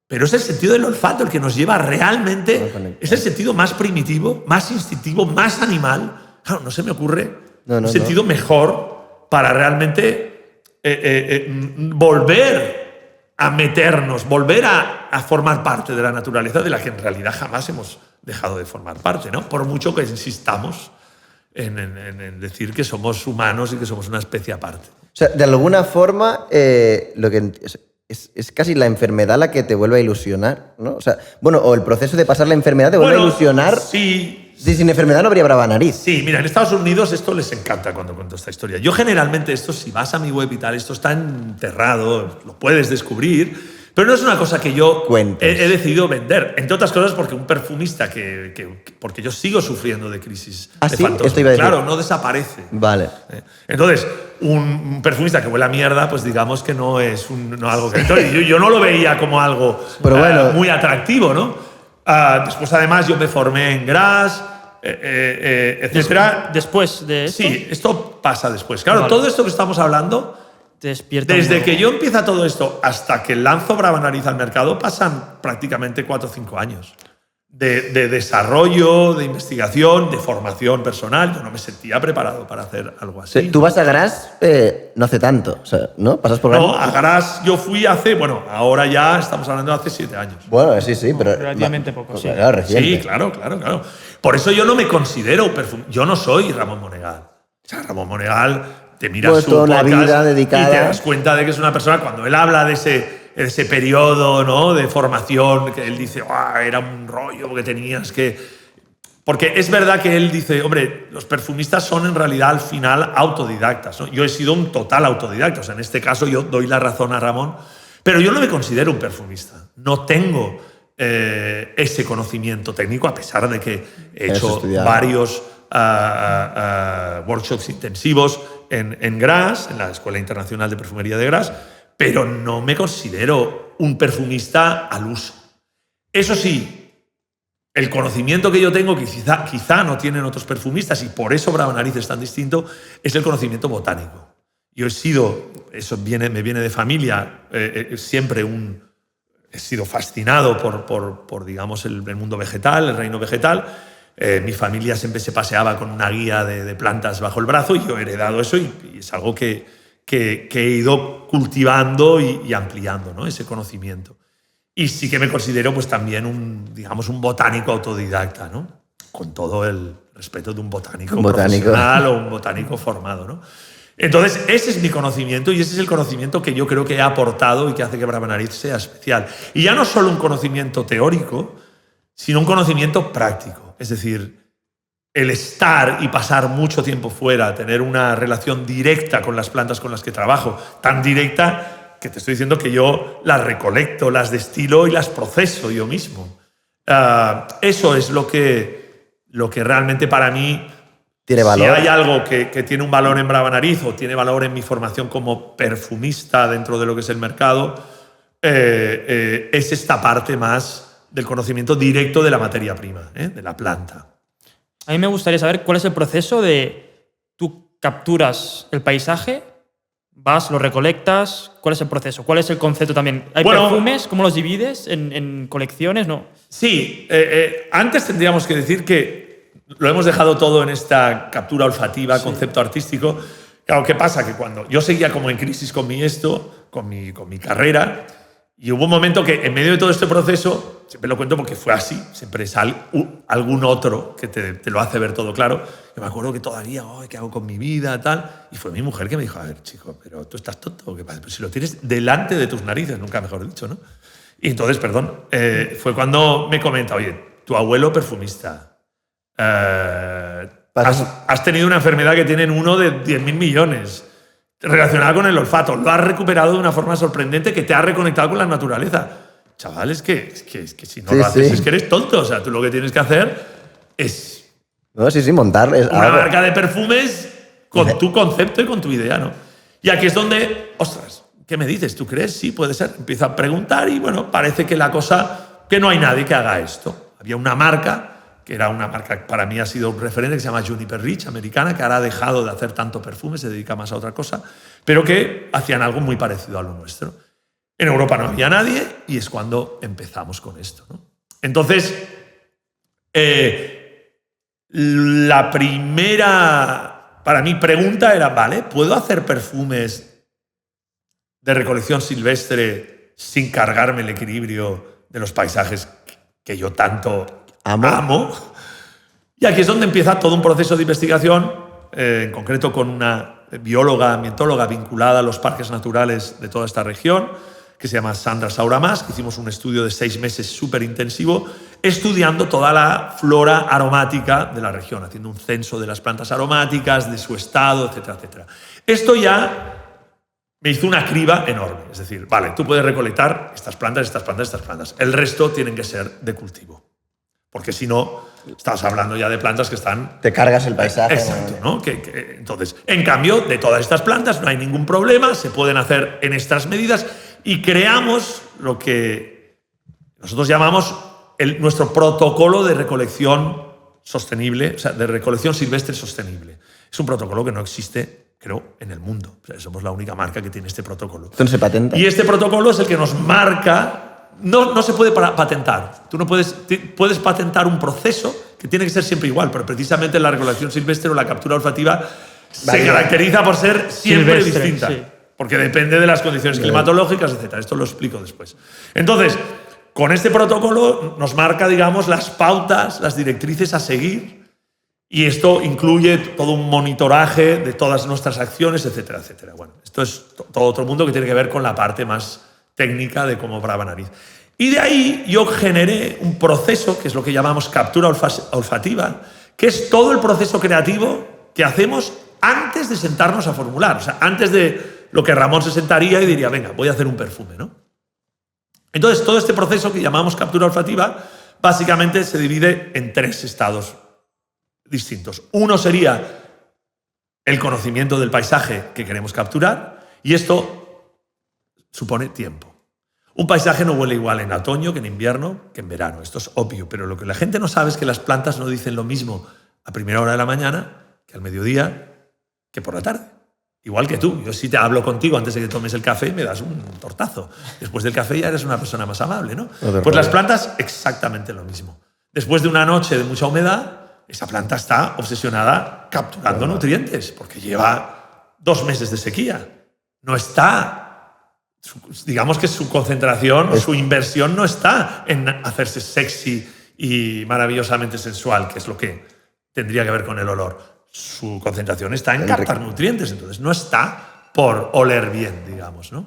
Pero es el sentido del olfato el que nos lleva realmente... Es el sentido más primitivo, más instintivo, más animal. Claro, no se me ocurre un sentido mejor para realmente volver a meternos, volver a formar parte de la naturaleza de la que en realidad jamás hemos dejado de formar parte, ¿no? Por mucho que insistamos en decir que somos humanos y que somos una especie aparte. O sea, de alguna forma, lo que es casi la enfermedad la que te vuelve a ilusionar, ¿no? O sea, bueno, o el proceso de pasar la enfermedad te vuelve a ilusionar. Sí. Sin enfermedad no habría brava nariz. Sí, mira, en Estados Unidos esto les encanta cuando cuento esta historia. Yo generalmente esto, si vas a mi web y tal, esto está enterrado, lo puedes descubrir, pero no es una cosa que yo he decidido vender. Entre otras cosas porque un perfumista porque yo sigo sufriendo de crisis de fantasma. Esto iba a decir. Claro, no desaparece. Vale. Entonces, un perfumista que huele a mierda, pues digamos que no es algo que... yo no lo veía como algo muy atractivo, ¿no? Después, además, yo me formé en Gras, etcétera. Después de esto. Sí, esto pasa después. Claro, todo esto que estamos hablando, desde que yo empiezo todo esto hasta que lanzo Brava Nariz al mercado, pasan prácticamente 4 o 5 años de desarrollo, de investigación, de formación personal. Yo no me sentía preparado para hacer algo así. Tú vas a Gras no hace tanto, o sea, ¿no? ¿Pasas por Gras? No, a Gras yo fui ahora ya estamos hablando de hace 7 años. Bueno, sí, pero... Relativamente poco, sí. Claro, reciente. Sí, claro. Por eso yo no me considero yo no soy Ramón Monegal. O sea, Ramón Monegal, te miras su podcast vida dedicada. Y te das cuenta de que es una persona, cuando él habla de ese periodo, ¿no?, de formación, que él dice, era un rollo porque tenías que... Porque es verdad que él dice, hombre, los perfumistas son en realidad al final autodidactas, ¿no? Yo he sido un total autodidacta, o sea, en este caso yo doy la razón a Ramón, pero yo no me considero un perfumista. No tengo ese conocimiento técnico, a pesar de que he hecho varios workshops intensivos en Gras, en la Escuela Internacional de Perfumería de Gras, pero no me considero un perfumista al uso. Eso sí, el conocimiento que yo tengo, que quizá no tienen otros perfumistas, y por eso Brava Nariz es tan distinto, es el conocimiento botánico. Yo he sido, me viene de familia, siempre he sido fascinado por digamos, el mundo vegetal, el reino vegetal. Mi familia siempre se paseaba con una guía de plantas bajo el brazo y yo he heredado eso y es algo que he ido cultivando y ampliando, ¿no?, ese conocimiento. Y sí que me considero pues también un botánico autodidacta, ¿no?, con todo el respeto de un botánico profesional o un botánico formado, ¿no? Entonces, ese es mi conocimiento y ese es el conocimiento que yo creo que he aportado y que hace que Brava Nariz sea especial. Y ya no solo un conocimiento teórico, sino un conocimiento práctico. Es decir, el estar y pasar mucho tiempo fuera, tener una relación directa con las plantas con las que trabajo, tan directa que te estoy diciendo que yo las recolecto, las destilo y las proceso yo mismo. Eso es lo que realmente para mí tiene valor. Si hay algo que tiene un valor en Brava Nariz o tiene valor en mi formación como perfumista dentro de lo que es el mercado, es esta parte más del conocimiento directo de la materia prima, de la planta. A mí me gustaría saber cuál es el proceso de tú capturas el paisaje, vas, lo recolectas, ¿cuál es el proceso? ¿Cuál es el concepto también? ¿Hay perfumes? ¿Cómo los divides? ¿En colecciones? ¿No? Sí, antes tendríamos que decir que lo hemos dejado todo en esta captura olfativa, sí. Concepto artístico. Claro, ¿qué pasa? Que cuando yo seguía como en crisis con mi carrera, y hubo un momento que en medio de todo este proceso, siempre lo cuento porque fue así, siempre es algún otro que te lo hace ver todo claro. Yo me acuerdo que todavía, ¿qué hago con mi vida? Tal. Y fue mi mujer que me dijo, a ver, chico, pero tú estás tonto, ¿qué pasa? Pero si lo tienes delante de tus narices, nunca mejor dicho, ¿no? Y entonces, fue cuando me comenta, oye, tu abuelo perfumista, has tenido una enfermedad que tiene en uno de 10.000 millones, relacionada con el olfato, lo has recuperado de una forma sorprendente que te ha reconectado con la naturaleza. Chaval, es que si no lo haces es que eres tonto. O sea, tú lo que tienes que hacer es montar una marca de perfumes con tu concepto y con tu idea, ¿no? Y aquí es donde, ostras, ¿qué me dices? ¿Tú crees? Sí, puede ser. Empiezo a preguntar y bueno, parece que la cosa, que no hay nadie que haga esto. Había una marca que era una marca que para mí ha sido un referente, que se llama Juniper Rich, americana, que ahora ha dejado de hacer tanto perfume, se dedica más a otra cosa, pero que hacían algo muy parecido a lo nuestro. En Europa no había nadie y es cuando empezamos con esto, ¿no? Entonces, la primera, para mí, pregunta era, ¿vale? ¿Puedo hacer perfumes de recolección silvestre sin cargarme el equilibrio de los paisajes que yo tanto amo? Y aquí es donde empieza todo un proceso de investigación, en concreto con una bióloga, ambientóloga vinculada a los parques naturales de toda esta región, que se llama Sandra Sauramas, que hicimos un estudio de 6 meses súper intensivo, estudiando toda la flora aromática de la región, haciendo un censo de las plantas aromáticas, de su estado, etcétera, etcétera. Esto ya me hizo una criba enorme. Es decir, vale, tú puedes recolectar estas plantas, estas plantas, estas plantas. El resto tienen que ser de cultivo. Porque si no, estás hablando ya de plantas que están... Te cargas el paisaje. Exacto, ¿no? Entonces, en cambio, de todas estas plantas no hay ningún problema, se pueden hacer en estas medidas y creamos lo que nosotros llamamos nuestro protocolo de recolección sostenible, o sea, de recolección silvestre sostenible. Es un protocolo que no existe, creo, en el mundo. O sea, somos la única marca que tiene este protocolo. Entonces se patenta. Y este protocolo es el que nos marca... No se puede patentar. Tú no puedes patentar un proceso que tiene que ser siempre igual, pero precisamente la recolección silvestre o la captura olfativa se caracteriza por ser siempre silvestre, distinta. Sí. Porque depende de las condiciones climatológicas, etc. Esto lo explico después. Entonces, con este protocolo nos marca, digamos, las pautas, las directrices a seguir, y esto incluye todo un monitoraje de todas nuestras acciones, etcétera, etcétera. Bueno, esto es todo otro mundo que tiene que ver con la parte más técnica de cómo Brava Nariz. Y de ahí yo generé un proceso, que es lo que llamamos captura olfativa, que es todo el proceso creativo que hacemos antes de sentarnos a formular. O sea, antes de lo que Ramón se sentaría y diría, venga, voy a hacer un perfume, ¿no? Entonces, todo este proceso que llamamos captura olfativa, básicamente se divide en 3 estados distintos. Uno sería el conocimiento del paisaje que queremos capturar, y esto supone tiempo. Un paisaje no huele igual en otoño que en invierno que en verano. Esto es obvio, pero lo que la gente no sabe es que las plantas no dicen lo mismo a primera hora de la mañana que al mediodía que por la tarde. Igual que tú. Yo si te hablo contigo antes de que tomes el café me das un tortazo. Después del café ya eres una persona más amable, ¿no? Pues las plantas exactamente lo mismo. Después de una noche de mucha humedad, esa planta está obsesionada capturando nutrientes porque lleva 2 meses de sequía. No está... Digamos que su concentración, su inversión no está en hacerse sexy y maravillosamente sensual, que es lo que tendría que ver con el olor. Su concentración está en captar nutrientes, entonces no está por oler bien, digamos, ¿no?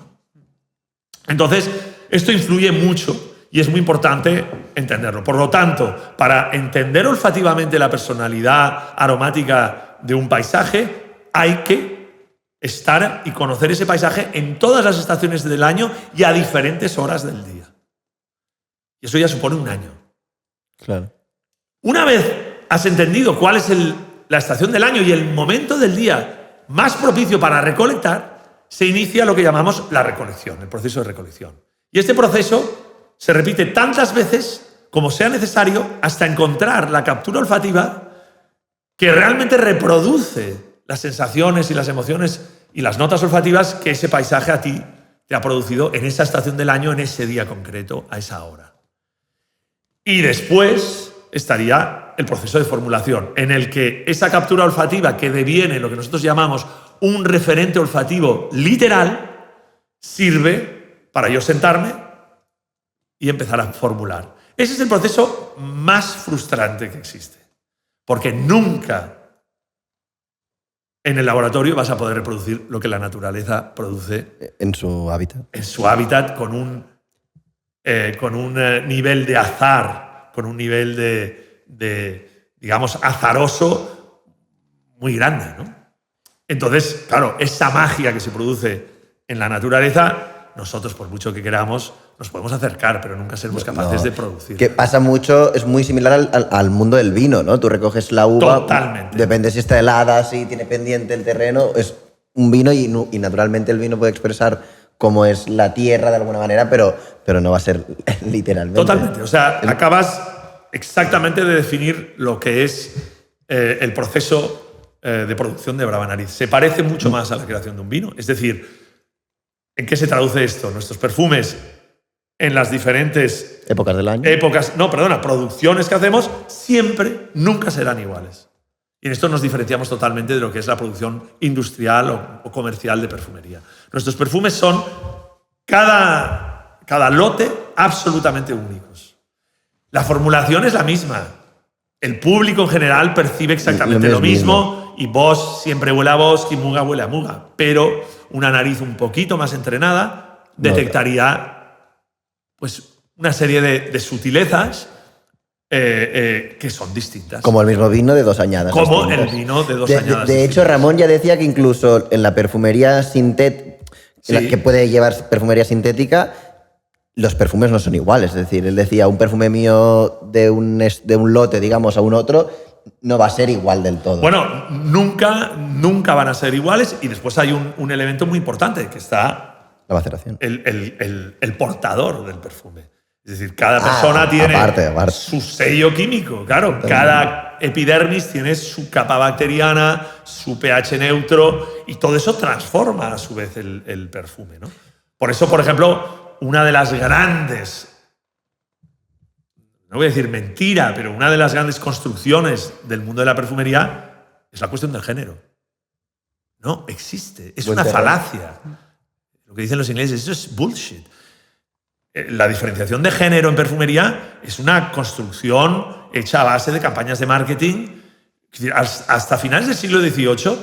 Entonces, esto influye mucho y es muy importante entenderlo. Por lo tanto, para entender olfativamente la personalidad aromática de un paisaje, hay que estar y conocer ese paisaje en todas las estaciones del año y a diferentes horas del día. Y eso ya supone un año. Claro. Una vez has entendido cuál es la estación del año y el momento del día más propicio para recolectar, se inicia lo que llamamos la recolección, el proceso de recolección. Y este proceso se repite tantas veces como sea necesario hasta encontrar la captura olfativa que realmente reproduce las sensaciones y las emociones y las notas olfativas que ese paisaje a ti te ha producido en esa estación del año, en ese día concreto, a esa hora. Y después estaría el proceso de formulación, en el que esa captura olfativa que deviene lo que nosotros llamamos un referente olfativo literal, sirve para yo sentarme y empezar a formular. Ese es el proceso más frustrante que existe, porque nunca en el laboratorio vas a poder reproducir lo que la naturaleza produce en su hábitat. En su hábitat con un nivel de azar, con un nivel digamos, azaroso muy grande, ¿no? Entonces, claro, esa magia que se produce en la naturaleza, nosotros, por mucho que queramos, nos podemos acercar, pero nunca seremos capaces de producir. Que pasa mucho, es muy similar al mundo del vino, ¿no? Tú recoges la uva, totalmente. Depende si está helada, si tiene pendiente el terreno, es un vino y naturalmente el vino puede expresar cómo es la tierra de alguna manera, pero no va a ser literalmente. Totalmente, o sea, acabas exactamente de definir lo que es el proceso de producción de Brava Nariz. Se parece mucho más a la creación de un vino, es decir, ¿en qué se traduce esto? Nuestros perfumes en las diferentes épocas del año. Producciones que hacemos, siempre, nunca serán iguales. Y en esto nos diferenciamos totalmente de lo que es la producción industrial o comercial de perfumería. Nuestros perfumes son cada lote absolutamente únicos. La formulación es la misma. El público en general percibe exactamente lo mismo y Bosch siempre huele a Bosch y Muga huele a Muga. Pero una nariz un poquito más entrenada detectaría pues, una serie de sutilezas que son distintas. Como el mismo vino de 2 añadas. Como el vino de 2 añadas. De hecho, Ramón ya decía que incluso en la perfumería sintética, que puede llevar perfumería sintética, los perfumes no son iguales. Es decir, él decía, un perfume mío de un lote, digamos, a un otro, no va a ser igual del todo. Bueno, nunca van a ser iguales. Y después hay un elemento muy importante, que está la maceración. El portador del perfume. Es decir, cada persona tiene aparte. su sello químico. Claro, cada epidermis tiene su capa bacteriana, su pH neutro, y todo eso transforma a su vez el perfume, ¿no? Por eso, por ejemplo, una de las grandes, no voy a decir mentira, pero una de las grandes construcciones del mundo de la perfumería es la cuestión del género. No existe, es una falacia. Lo que dicen los ingleses, eso es bullshit. La diferenciación de género en perfumería es una construcción hecha a base de campañas de marketing. Hasta finales del siglo XVIII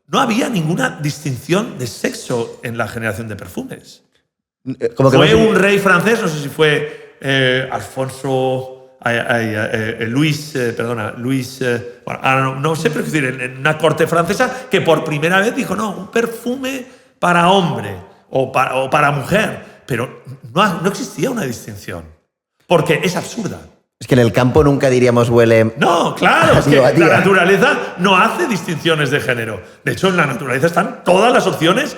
no había ninguna distinción de sexo en la generación de perfumes. Fue un rey francés, no sé si fue Luis, no sé, pero es decir, en una corte francesa, que por primera vez dijo, no, un perfume para hombre o para mujer. Pero no existía una distinción, porque es absurda. Es que en el campo nunca diríamos huele... No, claro, es que la naturaleza no hace distinciones de género. De hecho, en la naturaleza están todas las opciones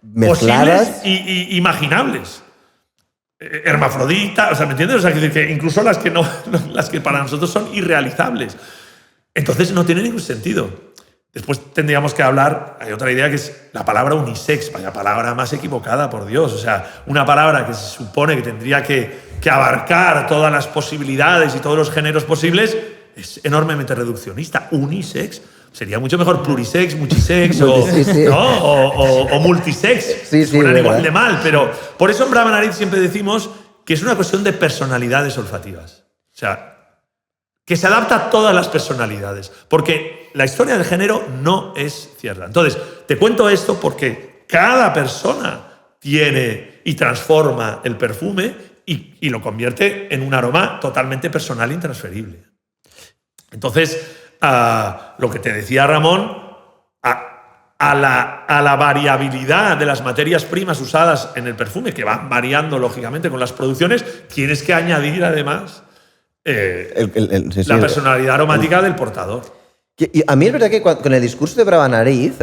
mezcladas, posibles y imaginables. Hermafrodita, o sea, ¿me entiendes? O sea, que incluso las que para nosotros son irrealizables. Entonces no tiene ningún sentido. Después tendríamos que hablar, hay otra idea que es la palabra unisex, vaya palabra más equivocada, por Dios. O sea, una palabra que se supone que tendría que abarcar todas las posibilidades y todos los géneros posibles es enormemente reduccionista. Unisex sería mucho mejor plurisex, multisex o multisex. Suenan igual de mal, pero por eso en Brava Nariz siempre decimos que es una cuestión de personalidades olfativas. O sea, que se adapta a todas las personalidades, porque la historia del género no es cierta. Entonces, te cuento esto porque cada persona tiene y transforma el perfume y lo convierte en un aroma totalmente personal e intransferible. Entonces, lo que te decía Ramón, a la variabilidad de las materias primas usadas en el perfume, que van variando lógicamente con las producciones, tienes que añadir además la personalidad aromática del portador. Y a mí es verdad que con el discurso de Brava Nariz,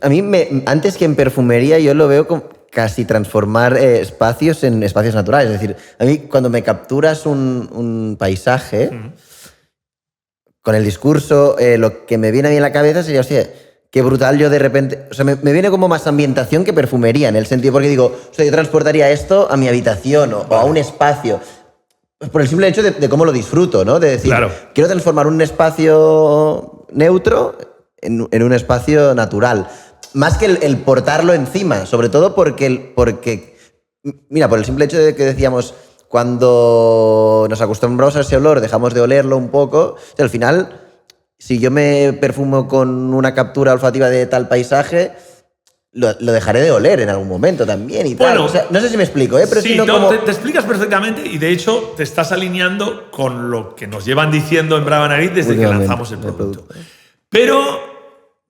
a mí antes que en perfumería yo lo veo como casi transformar espacios en espacios naturales. Es decir, a mí cuando me capturas un paisaje, con el discurso, lo que me viene a mí en la cabeza sería, hostia, qué brutal yo de repente... O sea, me viene como más ambientación que perfumería, en el sentido, porque digo, o sea, yo transportaría esto a mi habitación o a un espacio, por el simple hecho de cómo lo disfruto, ¿no? De decir, claro, quiero transformar un espacio neutro en un espacio natural. Más que el portarlo encima, sobre todo porque, mira, por el simple hecho de que decíamos, cuando nos acostumbramos a ese olor, dejamos de olerlo un poco, o sea, al final, si yo me perfumo con una captura olfativa de tal paisaje, lo dejaré de oler en algún momento también y tal. O sea, no sé si me explico, pero sí, no, como... te explicas perfectamente y de hecho te estás alineando con lo que nos llevan diciendo en Brava Nariz desde que lanzamos el producto. Pero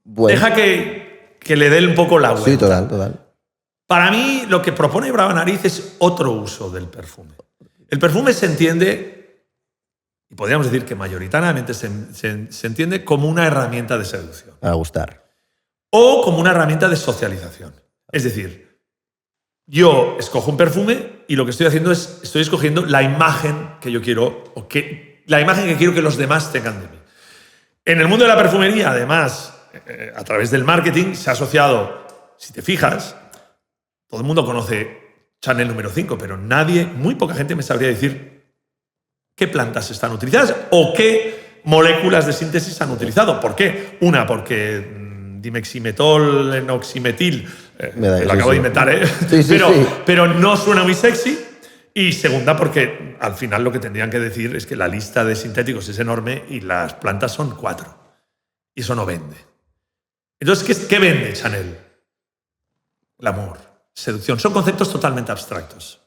deja que le dé un poco la vuelta. Sí, total. Para mí, lo que propone Brava Nariz es otro uso del perfume. El perfume se entiende, y podríamos decir que mayoritariamente se entiende como una herramienta de seducción. Para gustar. O como una herramienta de socialización. Es decir, yo escojo un perfume y lo que estoy haciendo es, estoy escogiendo la imagen que yo quiero, la imagen que quiero que los demás tengan de mí. En el mundo de la perfumería, además, a través del marketing, se ha asociado, si te fijas, todo el mundo conoce Chanel número 5, pero muy poca gente me sabría decir qué plantas están utilizadas o qué moléculas de síntesis han utilizado. ¿Por qué? Una, porque dimeximetol, enoximetil, lo acabo de inventar, pero no suena muy sexy. Y segunda, porque al final lo que tendrían que decir es que la lista de sintéticos es enorme y las plantas son 4. Y eso no vende. Entonces, ¿qué vende Chanel? El amor, seducción. Son conceptos totalmente abstractos.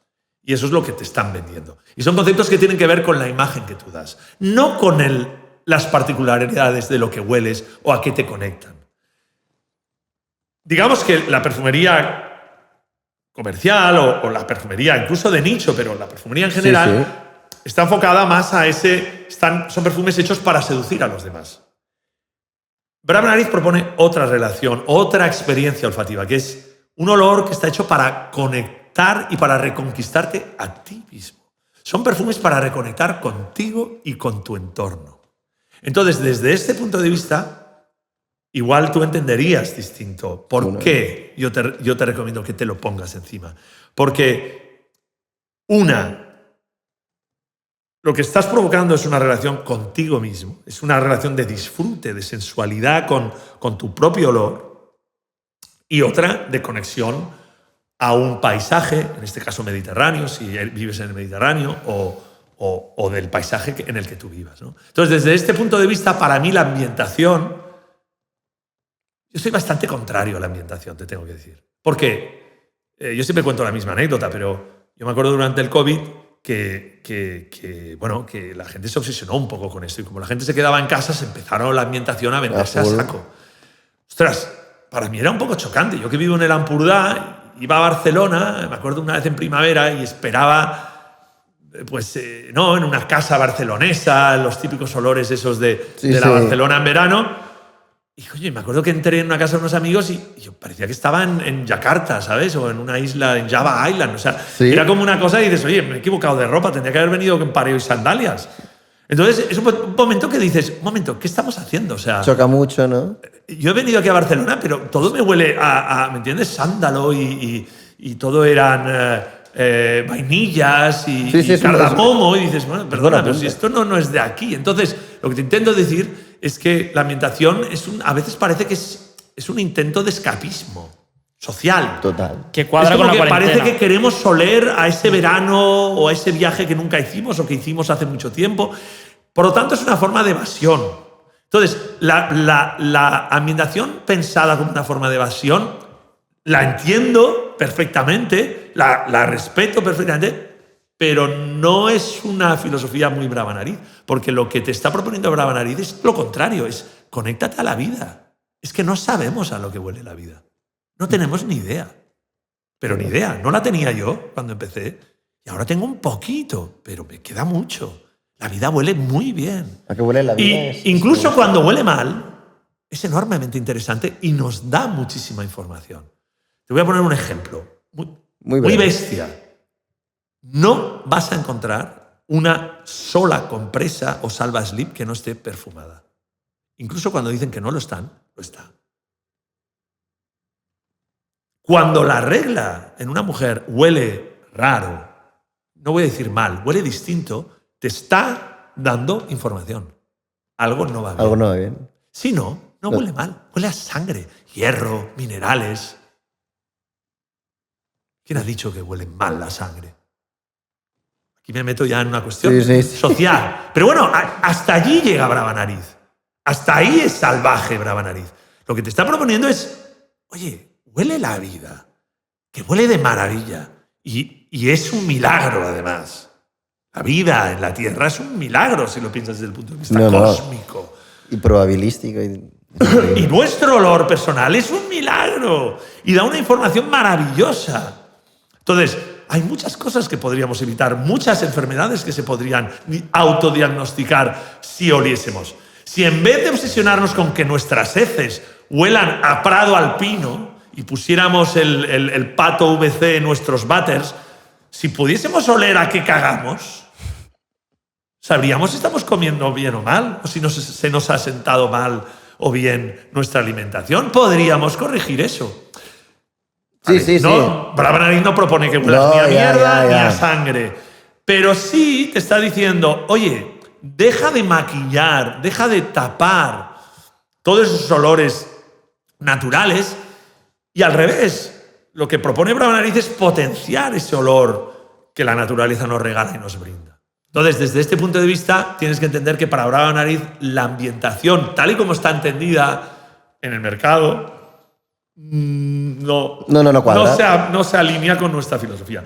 Y eso es lo que te están vendiendo. Y son conceptos que tienen que ver con la imagen que tú das. No con las particularidades de lo que hueles o a qué te conectan. Digamos que la perfumería comercial o la perfumería incluso de nicho, pero la perfumería en general está enfocada más a son perfumes hechos para seducir a los demás. Brava Nariz propone otra relación, otra experiencia olfativa, que es un olor que está hecho para conectar y para reconquistarte a ti mismo. Son perfumes para reconectar contigo y con tu entorno. Entonces, desde este punto de vista, igual tú entenderías distinto por qué yo te recomiendo que te lo pongas encima. Porque, lo que estás provocando es una relación contigo mismo, es una relación de disfrute, de sensualidad con tu propio olor, y otra de conexión a un paisaje, en este caso mediterráneo, si vives en el Mediterráneo, o del paisaje en el que tú vivas, ¿no? Entonces, desde este punto de vista, para mí la ambientación... Yo soy bastante contrario a la ambientación, te tengo que decir. Porque yo siempre cuento la misma anécdota, pero yo me acuerdo durante el COVID que la gente se obsesionó un poco con esto. Y como la gente se quedaba en casa, se empezaron la ambientación a venderse a saco. Ostras, para mí era un poco chocante. Yo que vivo en el Ampurdá, iba a Barcelona, me acuerdo una vez en primavera, y esperaba, en una casa barcelonesa, los típicos olores esos de la Barcelona en verano. Y oye, me acuerdo que entré en una casa de unos amigos y yo parecía que estaba en Yakarta, ¿sabes? O en una isla, en Java Island. O sea, era como una cosa y dices, oye, me he equivocado de ropa, tendría que haber venido con pareo y sandalias. Entonces, es un momento que dices, un momento, ¿qué estamos haciendo? O sea, choca mucho, ¿no? Yo he venido aquí a Barcelona, pero todo me huele a ¿me entiendes? Sándalo y todo eran vainillas y cardamomo. Y dices, bueno, perdona, pero si esto no es de aquí. Entonces, lo que te intento decir es que la ambientación a veces parece que es un intento de escapismo social. Total. Que cuadra con la cuarentena. Parece que queremos oler a ese verano o a ese viaje que nunca hicimos o que hicimos hace mucho tiempo. Por lo tanto, es una forma de evasión. Entonces, la ambientación pensada como una forma de evasión la entiendo perfectamente, la respeto perfectamente, pero no es una filosofía muy Brava Nariz, porque lo que te está proponiendo Brava Nariz es lo contrario, es conéctate a la vida. Es que no sabemos a lo que huele la vida. No tenemos ni idea. Pero ni idea. No la tenía yo cuando empecé. Y ahora tengo un poquito, pero me queda mucho. La vida huele muy bien. ¿A qué huele la vida? Y incluso cuando huele mal, es enormemente interesante y nos da muchísima información. Te voy a poner un ejemplo. Muy bestia. No vas a encontrar una sola compresa o salva slip que no esté perfumada. Incluso cuando dicen que no lo están, lo está. Cuando la regla en una mujer huele raro, no voy a decir mal, huele distinto, te está dando información. Algo no va bien. Algo no va bien. Si no huele mal. Huele a sangre, hierro, minerales. ¿Quién ha dicho que huele mal la sangre? Aquí me meto ya en una cuestión social. Pero bueno, hasta allí llega Brava Nariz. Hasta ahí es salvaje Brava Nariz. Lo que te está proponiendo es, oye, huele la vida, que huele de maravilla. Y es un milagro, además. La vida en la Tierra es un milagro, si lo piensas desde el punto de vista cósmico. Y probabilístico. Y nuestro olor personal es un milagro. Y da una información maravillosa. Entonces, hay muchas cosas que podríamos evitar, muchas enfermedades que se podrían autodiagnosticar si oliésemos. Si en vez de obsesionarnos con que nuestras heces huelan a prado alpino y pusiéramos el pato VC en nuestros váters, si pudiésemos oler a qué cagamos, sabríamos si estamos comiendo bien o mal, o si se nos ha sentado mal o bien nuestra alimentación. Podríamos corregir eso. Sí. Brava Nariz no propone que huelas ni a mierda ni a sangre. Pero sí te está diciendo, oye, deja de maquillar, deja de tapar todos esos olores naturales y al revés, lo que propone Brava Nariz es potenciar ese olor que la naturaleza nos regala y nos brinda. Entonces, desde este punto de vista, tienes que entender que para Brava Nariz la ambientación, tal y como está entendida en el mercado, no se alinea con nuestra filosofía.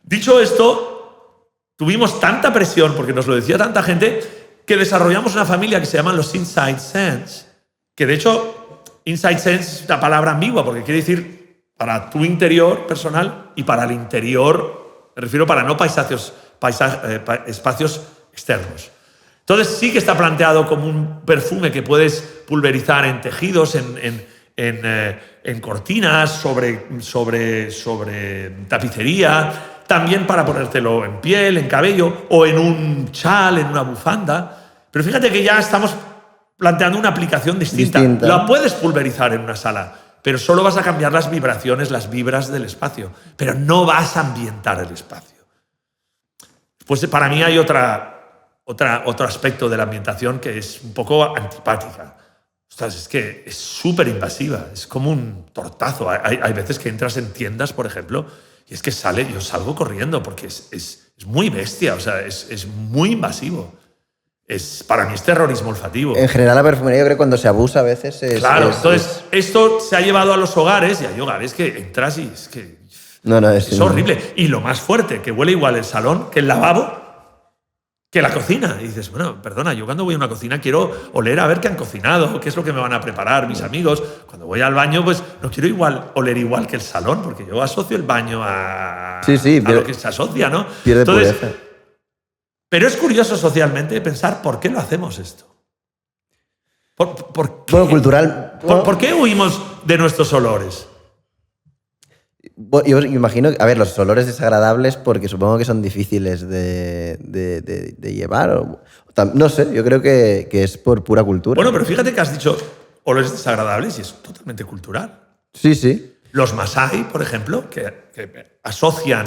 Dicho esto, tuvimos tanta presión, porque nos lo decía tanta gente, que desarrollamos una familia que se llama los Inside Sense, que de hecho, Inside Sense es una palabra ambigua, porque quiere decir para tu interior personal y para el interior, me refiero para no espacios externos. Entonces sí que está planteado como un perfume que puedes pulverizar en tejidos, en cortinas, sobre tapicería, también para ponértelo en piel, en cabello o en un chal, en una bufanda. Pero fíjate que ya estamos planteando una aplicación distinta. La puedes pulverizar en una sala, pero solo vas a cambiar las vibraciones, las vibras del espacio, pero no vas a ambientar el espacio. Pues para mí hay otro aspecto de la ambientación que es un poco antipática. Ostras, es que es súper invasiva, es como un tortazo. Hay veces que entras en tiendas, por ejemplo, y es que yo salgo corriendo porque es muy bestia, o sea, es muy invasivo. Para mí es terrorismo olfativo. En general la perfumería, yo creo que cuando se abusa a veces entonces esto se ha llevado a los hogares, y hay hogares que entras y es que es horrible. Y lo más fuerte, que huele igual el salón que el lavabo, que la cocina. Y dices, bueno, perdona, yo cuando voy a una cocina quiero oler a ver qué han cocinado, qué es lo que me van a preparar mis amigos. Cuando voy al baño, pues no quiero oler igual que el salón, porque yo asocio el baño a lo que se asocia, ¿no? Pierde pureza. Pero es curioso socialmente pensar por qué lo hacemos esto. ¿Por qué? Bueno, cultural. ¿Por qué huimos de nuestros olores? Yo imagino, a ver, los olores desagradables porque supongo que son difíciles de llevar. No sé, yo creo que es por pura cultura. Bueno, pero fíjate que has dicho olores desagradables y es totalmente cultural. Sí. Los masái, por ejemplo, que asocian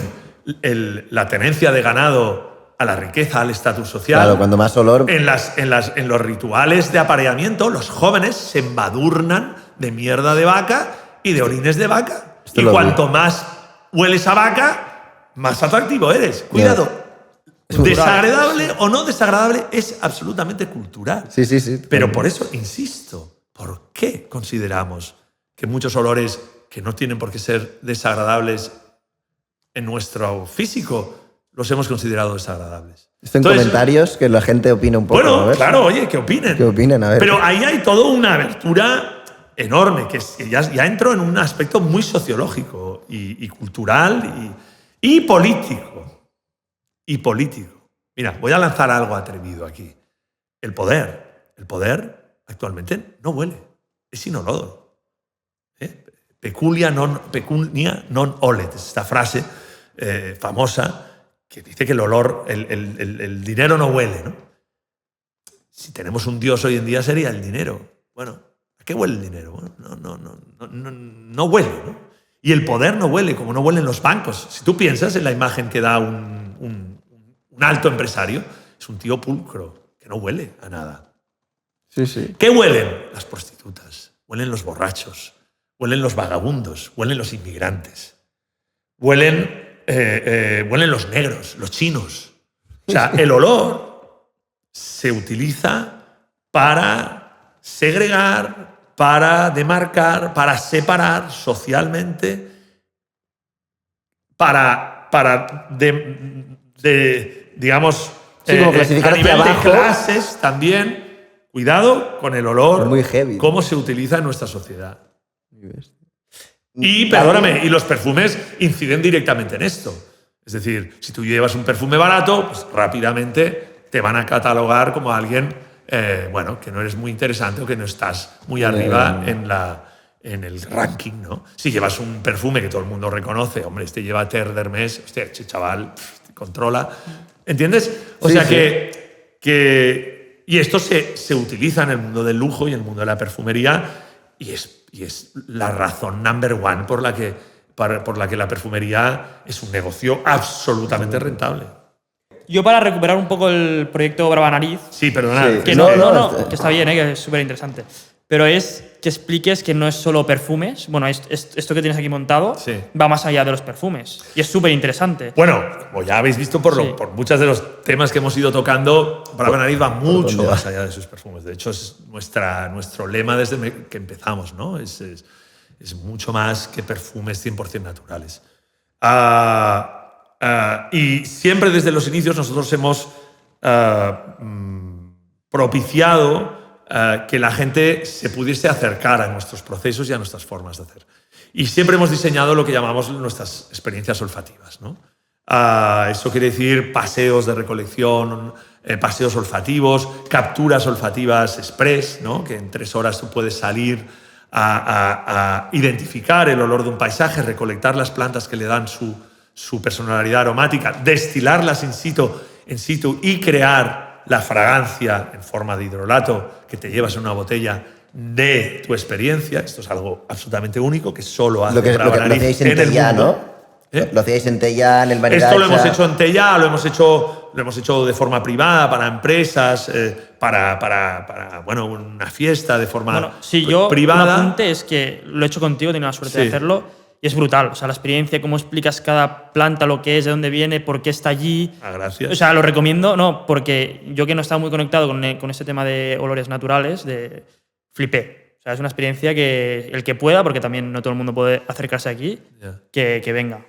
la tenencia de ganado a la riqueza, al estatus social. Claro, cuando más olor. En los rituales de apareamiento, los jóvenes se embadurnan de mierda de vaca y de orines de vaca. Y cuanto más hueles a vaca, más atractivo eres. Cuidado. Desagradable o no desagradable es absolutamente cultural. Sí. Pero por eso, insisto, ¿por qué consideramos que muchos olores que no tienen por qué ser desagradables en nuestro físico los hemos considerado desagradables. Esto en comentarios, que la gente opine un poco. Bueno, a ver. claro, oye, ¿qué opinen? ¿Qué opinen? A ver. Pero ahí hay toda una abertura enorme, que ya entro en un aspecto muy sociológico y cultural y político. Y político. Mira, voy a lanzar algo atrevido aquí. El poder actualmente no huele, es inodoro. Pecunia non olet, es esta frase famosa que dice que el olor, el dinero no huele, ¿no? Si tenemos un dios hoy en día sería el dinero. Bueno, ¿a qué huele el dinero? Bueno, no huele, ¿no? Y el poder no huele, como no huelen los bancos. Si tú piensas en la imagen que da un alto empresario, es un tío pulcro, que no huele a nada. Sí, sí. ¿Qué huelen? Las prostitutas, huelen los borrachos, huelen los vagabundos, huelen los inmigrantes, huelen los negros, los chinos. O sea, el olor se utiliza para segregar, para demarcar, para separar socialmente, digamos, sí, como clasificar a nivel hacia de abajo. clases también. Cuidado con el olor, Muy heavy. cómo se utiliza en nuestra sociedad. Y, También- perdóname, y los perfumes inciden directamente en esto. Es decir, si tú llevas un perfume barato, pues rápidamente te van a catalogar como alguien, que no eres muy interesante o que no estás muy arriba en el ranking, ¿no? Si llevas un perfume que todo el mundo reconoce, hombre, este lleva Terre d'Hermès, hostia, este chaval controla. ¿Entiendes? O Sí, sea sí. y esto se utiliza en el mundo del lujo y en el mundo de la perfumería y es la razón number one por la que la perfumería es un negocio absolutamente rentable. Yo, para recuperar un poco el proyecto Brava Nariz, Sí, perdonad. Sí. que No, que está bien, que es súper interesante, pero es que expliques que no es solo perfumes. Bueno, esto que tienes aquí montado Sí. va más allá de los perfumes y es súper interesante. Bueno, como ya habéis visto por muchos de los temas que hemos ido tocando, Brava Nariz va mucho dónde va? más allá de sus perfumes. De hecho, es nuestro lema desde que empezamos, ¿no? Es mucho más que perfumes 100% naturales. Y siempre desde los inicios nosotros hemos propiciado que la gente se pudiese acercar a nuestros procesos y a nuestras formas de hacer. Y siempre hemos diseñado lo que llamamos nuestras experiencias olfativas, ¿no? Eso quiere decir paseos de recolección, paseos olfativos, capturas olfativas express, ¿no? Que en 3 horas tú puedes salir a identificar el olor de un paisaje, recolectar las plantas que le dan su personalidad aromática, destilarlas in situ y crear la fragancia en forma de hidrolato que te llevas en una botella de tu experiencia. Esto es algo absolutamente único que solo hace Lo que Brava Nariz hacíais en en el Tella, mundo. ¿no? Lo hacíais en Tella, en el Maridacha. Esto lo hemos hecho en Tella, lo hemos hecho de forma privada, para empresas, para una fiesta de forma Bueno, sí, yo privada. un apunte es que lo he hecho contigo, he tenido la suerte de Sí. hacerlo y es brutal. O sea, la experiencia, cómo explicas cada planta, lo que es, de dónde viene, por qué está allí. Gracias. O sea, lo recomiendo, no, porque yo, que no estaba muy conectado con ese tema de olores naturales, flipé. O sea, es una experiencia que el que pueda, porque también no todo el mundo puede acercarse aquí, Ya. que venga.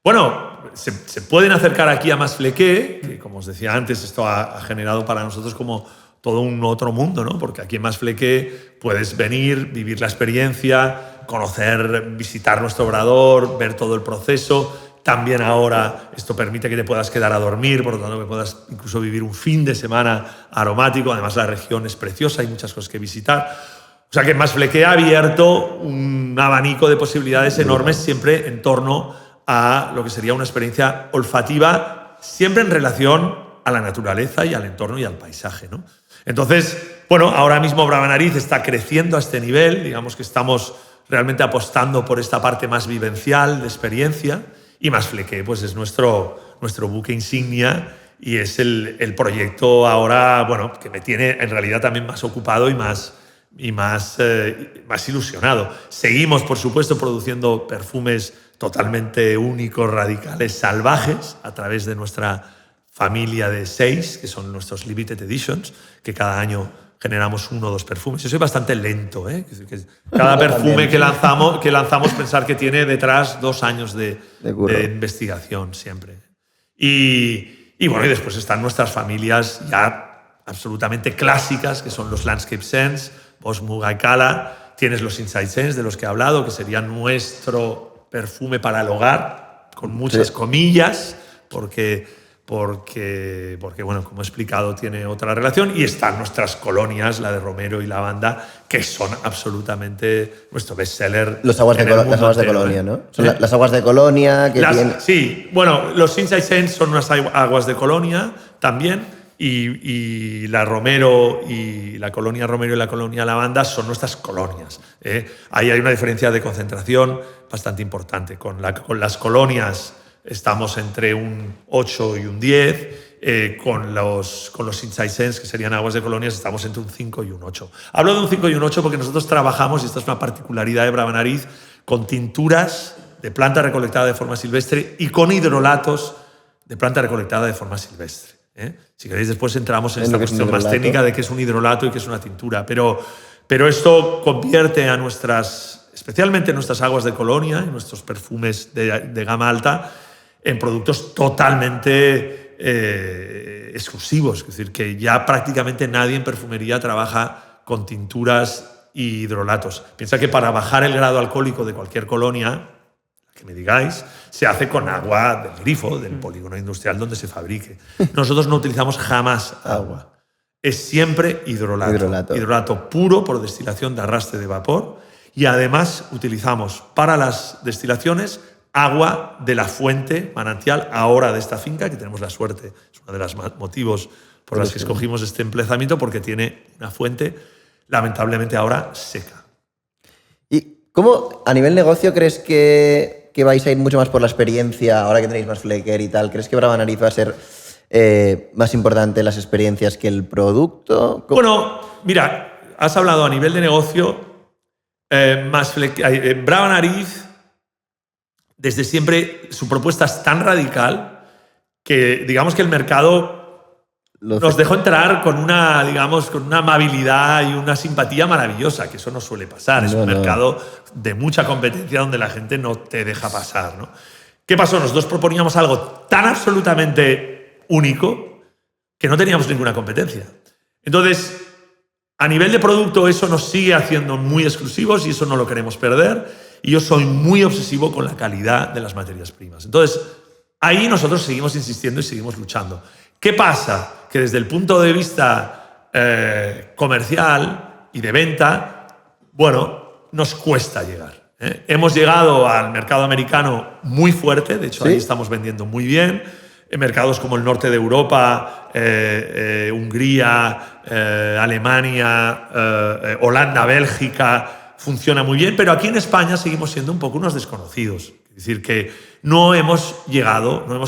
Bueno, se pueden acercar aquí a Masflequé, que como os decía antes, esto ha generado para nosotros como todo un otro mundo, ¿no? Porque aquí en Masflequé puedes venir, vivir la experiencia, conocer, visitar nuestro obrador, ver todo el proceso. También ahora esto permite que te puedas quedar a dormir, por lo tanto que puedas incluso vivir un fin de semana aromático. Además, la región es preciosa, hay muchas cosas que visitar. O sea que Masflequé ha abierto un abanico de posibilidades enormes, siempre en torno a lo que sería una experiencia olfativa, siempre en relación a la naturaleza y al entorno y al paisaje, ¿no? Entonces, bueno, ahora mismo Brava Nariz está creciendo a este nivel, digamos que estamos realmente apostando por esta parte más vivencial, de experiencia, y Masflequé pues es nuestro buque insignia y es el proyecto ahora, bueno, que me tiene en realidad también más ocupado y más ilusionado. Seguimos, por supuesto, produciendo perfumes totalmente únicos, radicales, salvajes, a través de nuestra familia de 6, que son nuestros limited editions, que cada año generamos 1 o 2 perfumes. Yo soy bastante lento, ¿eh? Cada perfume que lanzamos, pensar que tiene detrás 2 años de investigación siempre. Y bueno, y después están nuestras familias ya absolutamente clásicas, que son los Landscape Scents, Bosch, Muga y Cala. Tienes los Inside Scents, de los que he hablado, que sería nuestro perfume para el hogar, con muchas comillas, porque, bueno, como he explicado, tiene otra relación. Y están nuestras colonias, la de Romero y Lavanda, que son absolutamente nuestro bestseller. Las aguas de Colonia, ¿no? Son las aguas de Colonia que tienen... Sí, bueno, los Inside Scents son unas aguas de Colonia también. Y la Romero y la colonia Romero y la colonia Lavanda son nuestras colonias. Ahí hay una diferencia de concentración bastante importante. Con las colonias estamos entre un 8 y un 10. Con los Inside Scents, que serían aguas de colonias, estamos entre un 5 y un 8. Hablo de un 5 y un 8 porque nosotros trabajamos, y esta es una particularidad de Brava Nariz, con tinturas de planta recolectada de forma silvestre y con hidrolatos de planta recolectada de forma silvestre. Si queréis, después entramos en esta cuestión más técnica de qué es un hidrolato y qué es una tintura. Pero esto convierte a especialmente nuestras aguas de colonia y nuestros perfumes de gama alta en productos totalmente exclusivos. Es decir, que ya prácticamente nadie en perfumería trabaja con tinturas y hidrolatos. Piensa que para bajar el grado alcohólico de cualquier colonia, que me digáis, se hace con agua del grifo, del polígono industrial donde se fabrique. Nosotros no utilizamos jamás agua. Es siempre hidrolato. Hidrolato puro por destilación de arrastre de vapor. Y además utilizamos para las destilaciones agua de la fuente manantial ahora de esta finca, que tenemos la suerte, es uno de los motivos por los que escogimos este emplazamiento, porque tiene una fuente lamentablemente ahora seca. ¿Y cómo a nivel negocio crees que vais a ir mucho más por la experiencia, ahora que tenéis más Flecker y tal? ¿Crees que Brava Nariz va a ser más importante las experiencias que el producto? Bueno, mira, has hablado a nivel de negocio, Brava Nariz, desde siempre, su propuesta es tan radical que digamos que el mercado nos dejó entrar con una amabilidad y una simpatía maravillosa, que eso no suele pasar. Es un mercado de mucha competencia donde la gente no te deja pasar, ¿no? ¿Qué pasó? Nosotros proponíamos algo tan absolutamente único que no teníamos ninguna competencia. Entonces, a nivel de producto, eso nos sigue haciendo muy exclusivos y eso no lo queremos perder. Y yo soy muy obsesivo con la calidad de las materias primas. Entonces, ahí nosotros seguimos insistiendo y seguimos luchando. ¿Qué pasa? Que desde el punto de vista comercial y de venta, bueno, nos cuesta llegar. Hemos llegado al mercado americano muy fuerte, de hecho ahí estamos vendiendo muy bien. En mercados como el norte de Europa, Hungría, Alemania, Holanda, Bélgica, funciona muy bien, pero aquí en España seguimos siendo un poco unos desconocidos. Es decir, que no hemos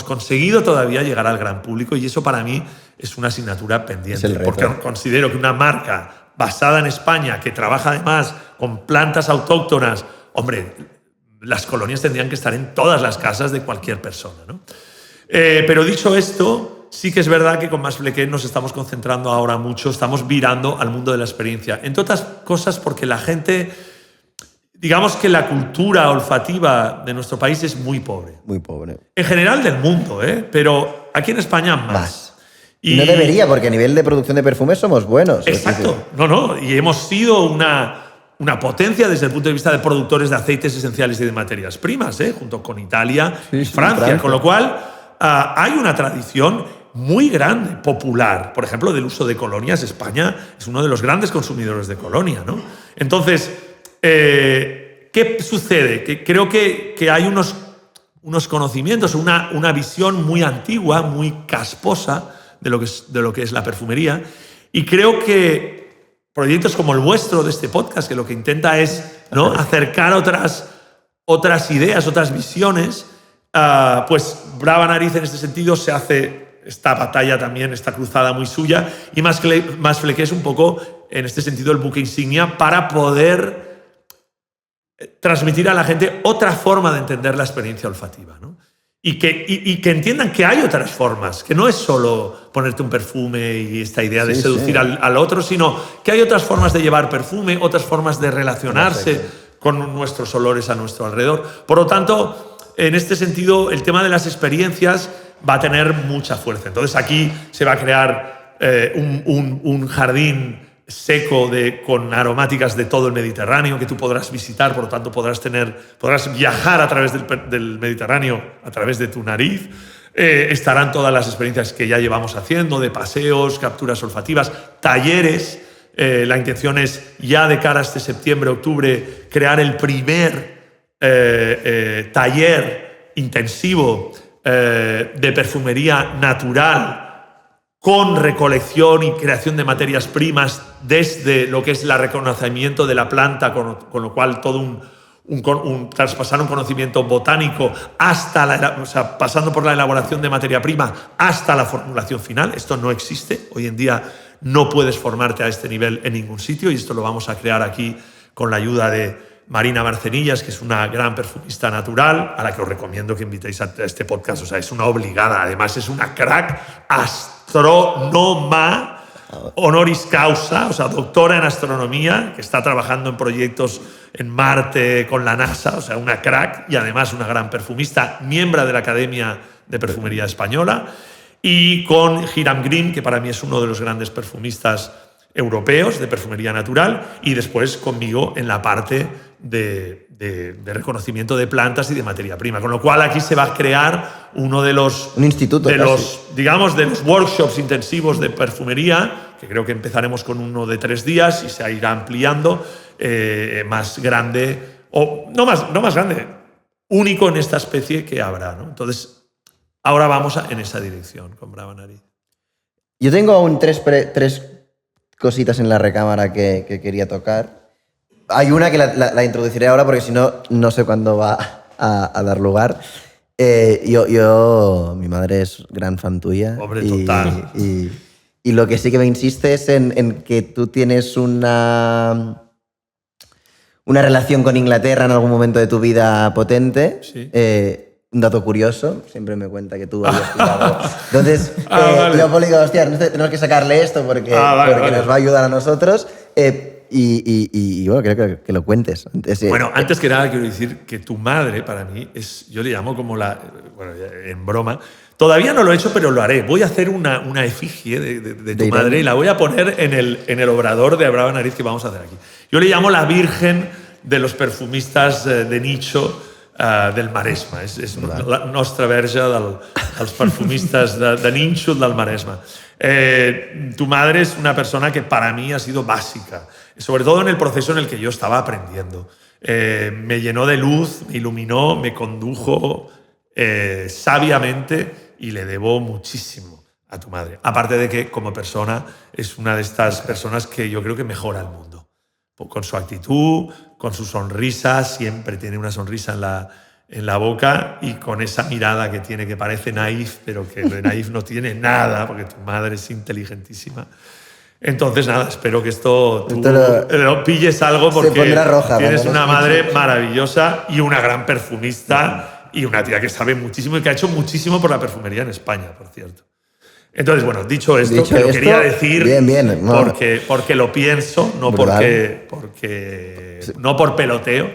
conseguido todavía llegar al gran público, y eso para mí es una asignatura pendiente, porque considero que una marca basada en España, que trabaja además con plantas autóctonas, hombre, las colonias tendrían que estar en todas las casas de cualquier persona, ¿no? Pero dicho esto, sí que es verdad que con Mas Flequer nos estamos concentrando ahora mucho, estamos virando al mundo de la experiencia. Entre otras cosas porque la gente, digamos que la cultura olfativa de nuestro país es muy pobre. Muy pobre. En general del mundo, pero aquí en España más. Y no debería, porque a nivel de producción de perfumes somos buenos. Exacto. Y hemos sido una potencia desde el punto de vista de productores de aceites esenciales y de materias primas, junto con Italia y Francia. Con lo cual, hay una tradición muy grande, popular, por ejemplo, del uso de colonias. España es uno de los grandes consumidores de colonia, ¿no? Entonces, ¿qué sucede? Que creo que hay unos conocimientos, una visión muy antigua, muy casposa de lo que es la perfumería, y creo que proyectos como el vuestro de este podcast, que lo que intenta es, ¿no?, acercar otras ideas, otras visiones, pues Brava Nariz en este sentido se hace esta batalla también, esta cruzada muy suya, y Mas Flequer es un poco en este sentido el buque insignia para poder transmitir a la gente otra forma de entender la experiencia olfativa, ¿no? Y que entiendan que hay otras formas, que no es solo ponerte un perfume y esta idea de seducir al otro, sino que hay otras formas de llevar perfume, otras formas de relacionarse con nuestros olores a nuestro alrededor. Por lo tanto, en este sentido, el tema de las experiencias va a tener mucha fuerza. Entonces aquí se va a crear un jardín seco con aromáticas de todo el Mediterráneo que tú podrás visitar, por lo tanto podrás viajar a través del Mediterráneo a través de tu nariz. Estarán todas las experiencias que ya llevamos haciendo, de paseos, capturas olfativas, talleres. La intención es ya de cara a este septiembre, octubre, crear el primer taller intensivo de perfumería natural con recolección y creación de materias primas desde lo que es el reconocimiento de la planta, con lo cual todo traspasar un conocimiento botánico hasta pasando por la elaboración de materia prima hasta la formulación final. Esto no existe. Hoy en día no puedes formarte a este nivel en ningún sitio y esto lo vamos a crear aquí con la ayuda de Marina Barcenillas, que es una gran perfumista natural, a la que os recomiendo que invitéis a este podcast. O sea, es una obligada. Además, es una crack astrónoma honoris causa, o sea, doctora en astronomía, que está trabajando en proyectos en Marte con la NASA, o sea, una crack y además una gran perfumista, miembro de la Academia de Perfumería Española, y con Hiram Green, que para mí es uno de los grandes perfumistas europeos de perfumería natural, y después conmigo en la parte de reconocimiento de plantas y de materia prima. Con lo cual aquí se va a crear uno de los, un instituto, de los workshops intensivos de perfumería, que creo que empezaremos con uno de 3 días y se irá ampliando, más grande, o no más grande, único en esta especie que habrá, ¿no? Entonces, ahora vamos en esa dirección con Brava Nariz. Yo tengo aún tres cositas en la recámara que quería tocar. Hay una que la introduciré ahora porque si no, no sé cuándo va a dar lugar. Mi madre es gran fan tuya. Hombre, total. Y lo que sí que me insiste es en que tú tienes una relación con Inglaterra en algún momento de tu vida potente. Sí. Un dato curioso, siempre me cuenta que tú habías explicado. Entonces, vale. yo pues, digo, hostia, tenemos que sacarle esto porque vale. nos va a ayudar a nosotros. Y bueno, creo que lo cuentes. Bueno, antes que nada quiero decir que tu madre para mí yo le llamo como en broma, todavía no lo he hecho, pero lo haré. Voy a hacer una efigie de tu madre y la voy a poner en el obrador de Brava Nariz que vamos a hacer aquí. Yo le llamo la Virgen de los perfumistas de nicho del Maresma. És la nostra verge dels perfumistes de nicho del Maresma. Tu madre es una persona que para mí ha sido básica, sobre todo en el proceso en el que yo estaba aprendiendo. Me llenó de luz, me iluminó, me condujo sabiamente y le debo muchísimo a tu madre. Aparte de que como persona es una de estas personas que yo creo que mejora el mundo. Con su actitud, con su sonrisa, siempre tiene una sonrisa en la boca y con esa mirada que tiene que parece naif, pero que de naif no tiene nada, porque tu madre es inteligentísima. Entonces, nada, espero que esto tú lo pilles algo porque se pondrá roja, tienes una madre maravillosa y una gran perfumista y una tía que sabe muchísimo y que ha hecho muchísimo por la perfumería en España, por cierto. Entonces, bueno, dicho esto, lo quería decir bien, no, porque lo pienso, no no por peloteo.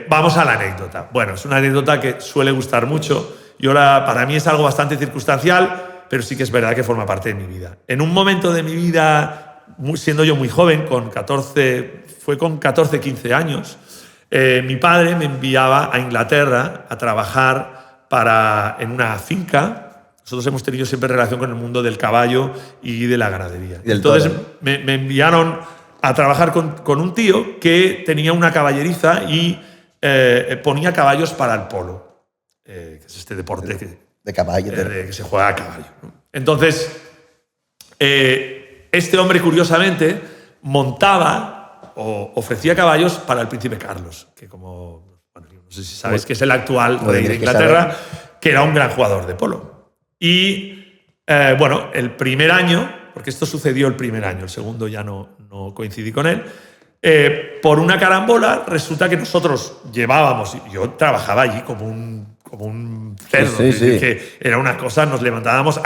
Vamos a la anécdota. Bueno, es una anécdota que suele gustar mucho. Para mí es algo bastante circunstancial, pero sí que es verdad que forma parte de mi vida. En un momento de mi vida, siendo yo muy joven, fue con 14, 15 años, mi padre me enviaba a Inglaterra a trabajar en una finca. Nosotros hemos tenido siempre relación con el mundo del caballo y de la ganadería. Entonces me enviaron a trabajar con un tío que tenía una caballeriza y ponía caballos para el polo, que es este deporte de caballo, que se juega a caballo, ¿no? Entonces, este hombre, curiosamente, montaba o ofrecía caballos para el príncipe Carlos, que no sé si sabes que es el actual rey de Inglaterra, que era un gran jugador de polo. Y el primer año, porque esto sucedió el primer año, el segundo ya no coincidí con él, por una carambola resulta que nosotros yo trabajaba allí como un cerdo, que era una cosa, nos levantábamos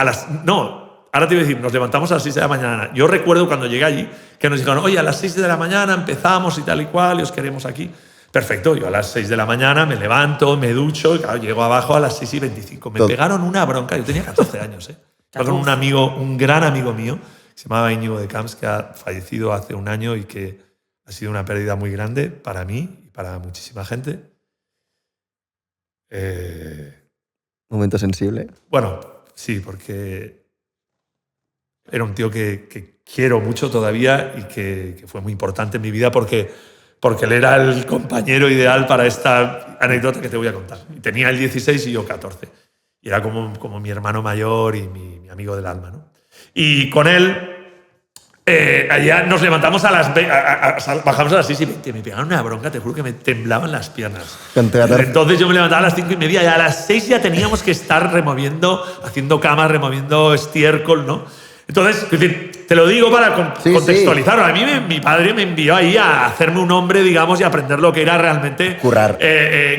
ahora te iba a decir, nos levantamos a las 6 de la mañana. Yo recuerdo cuando llegué allí que nos dijeron, oye, a las 6 de la mañana empezamos y tal y cual, y os queremos aquí. Perfecto, yo a las 6 de la mañana me levanto, me ducho, y claro, llego abajo a las 6:25. Me pegaron una bronca, yo tenía 14 años, ¿eh? Estaba con un amigo, un gran amigo mío, que se llamaba Íñigo de Camps, que ha fallecido hace un año y que ha sido una pérdida muy grande para mí y para muchísima gente. Momento sensible. Bueno, sí, porque era un tío que quiero mucho todavía y que fue muy importante en mi vida porque él era el compañero ideal para esta anécdota que te voy a contar. Y tenía él 16 y yo 14. Y era como mi hermano mayor y mi amigo del alma, ¿no? Y con él, allá nos levantamos bajamos a las 6:20. Me pegaron una bronca, te juro que me temblaban las piernas. Entonces yo me levantaba a las 5:30 y a las 6 ya teníamos que estar haciendo camas, removiendo estiércol, ¿no? Entonces, es decir, te lo digo para contextualizarlo. A mí mi padre me envió ahí a hacerme un hombre, digamos, y aprender lo que era realmente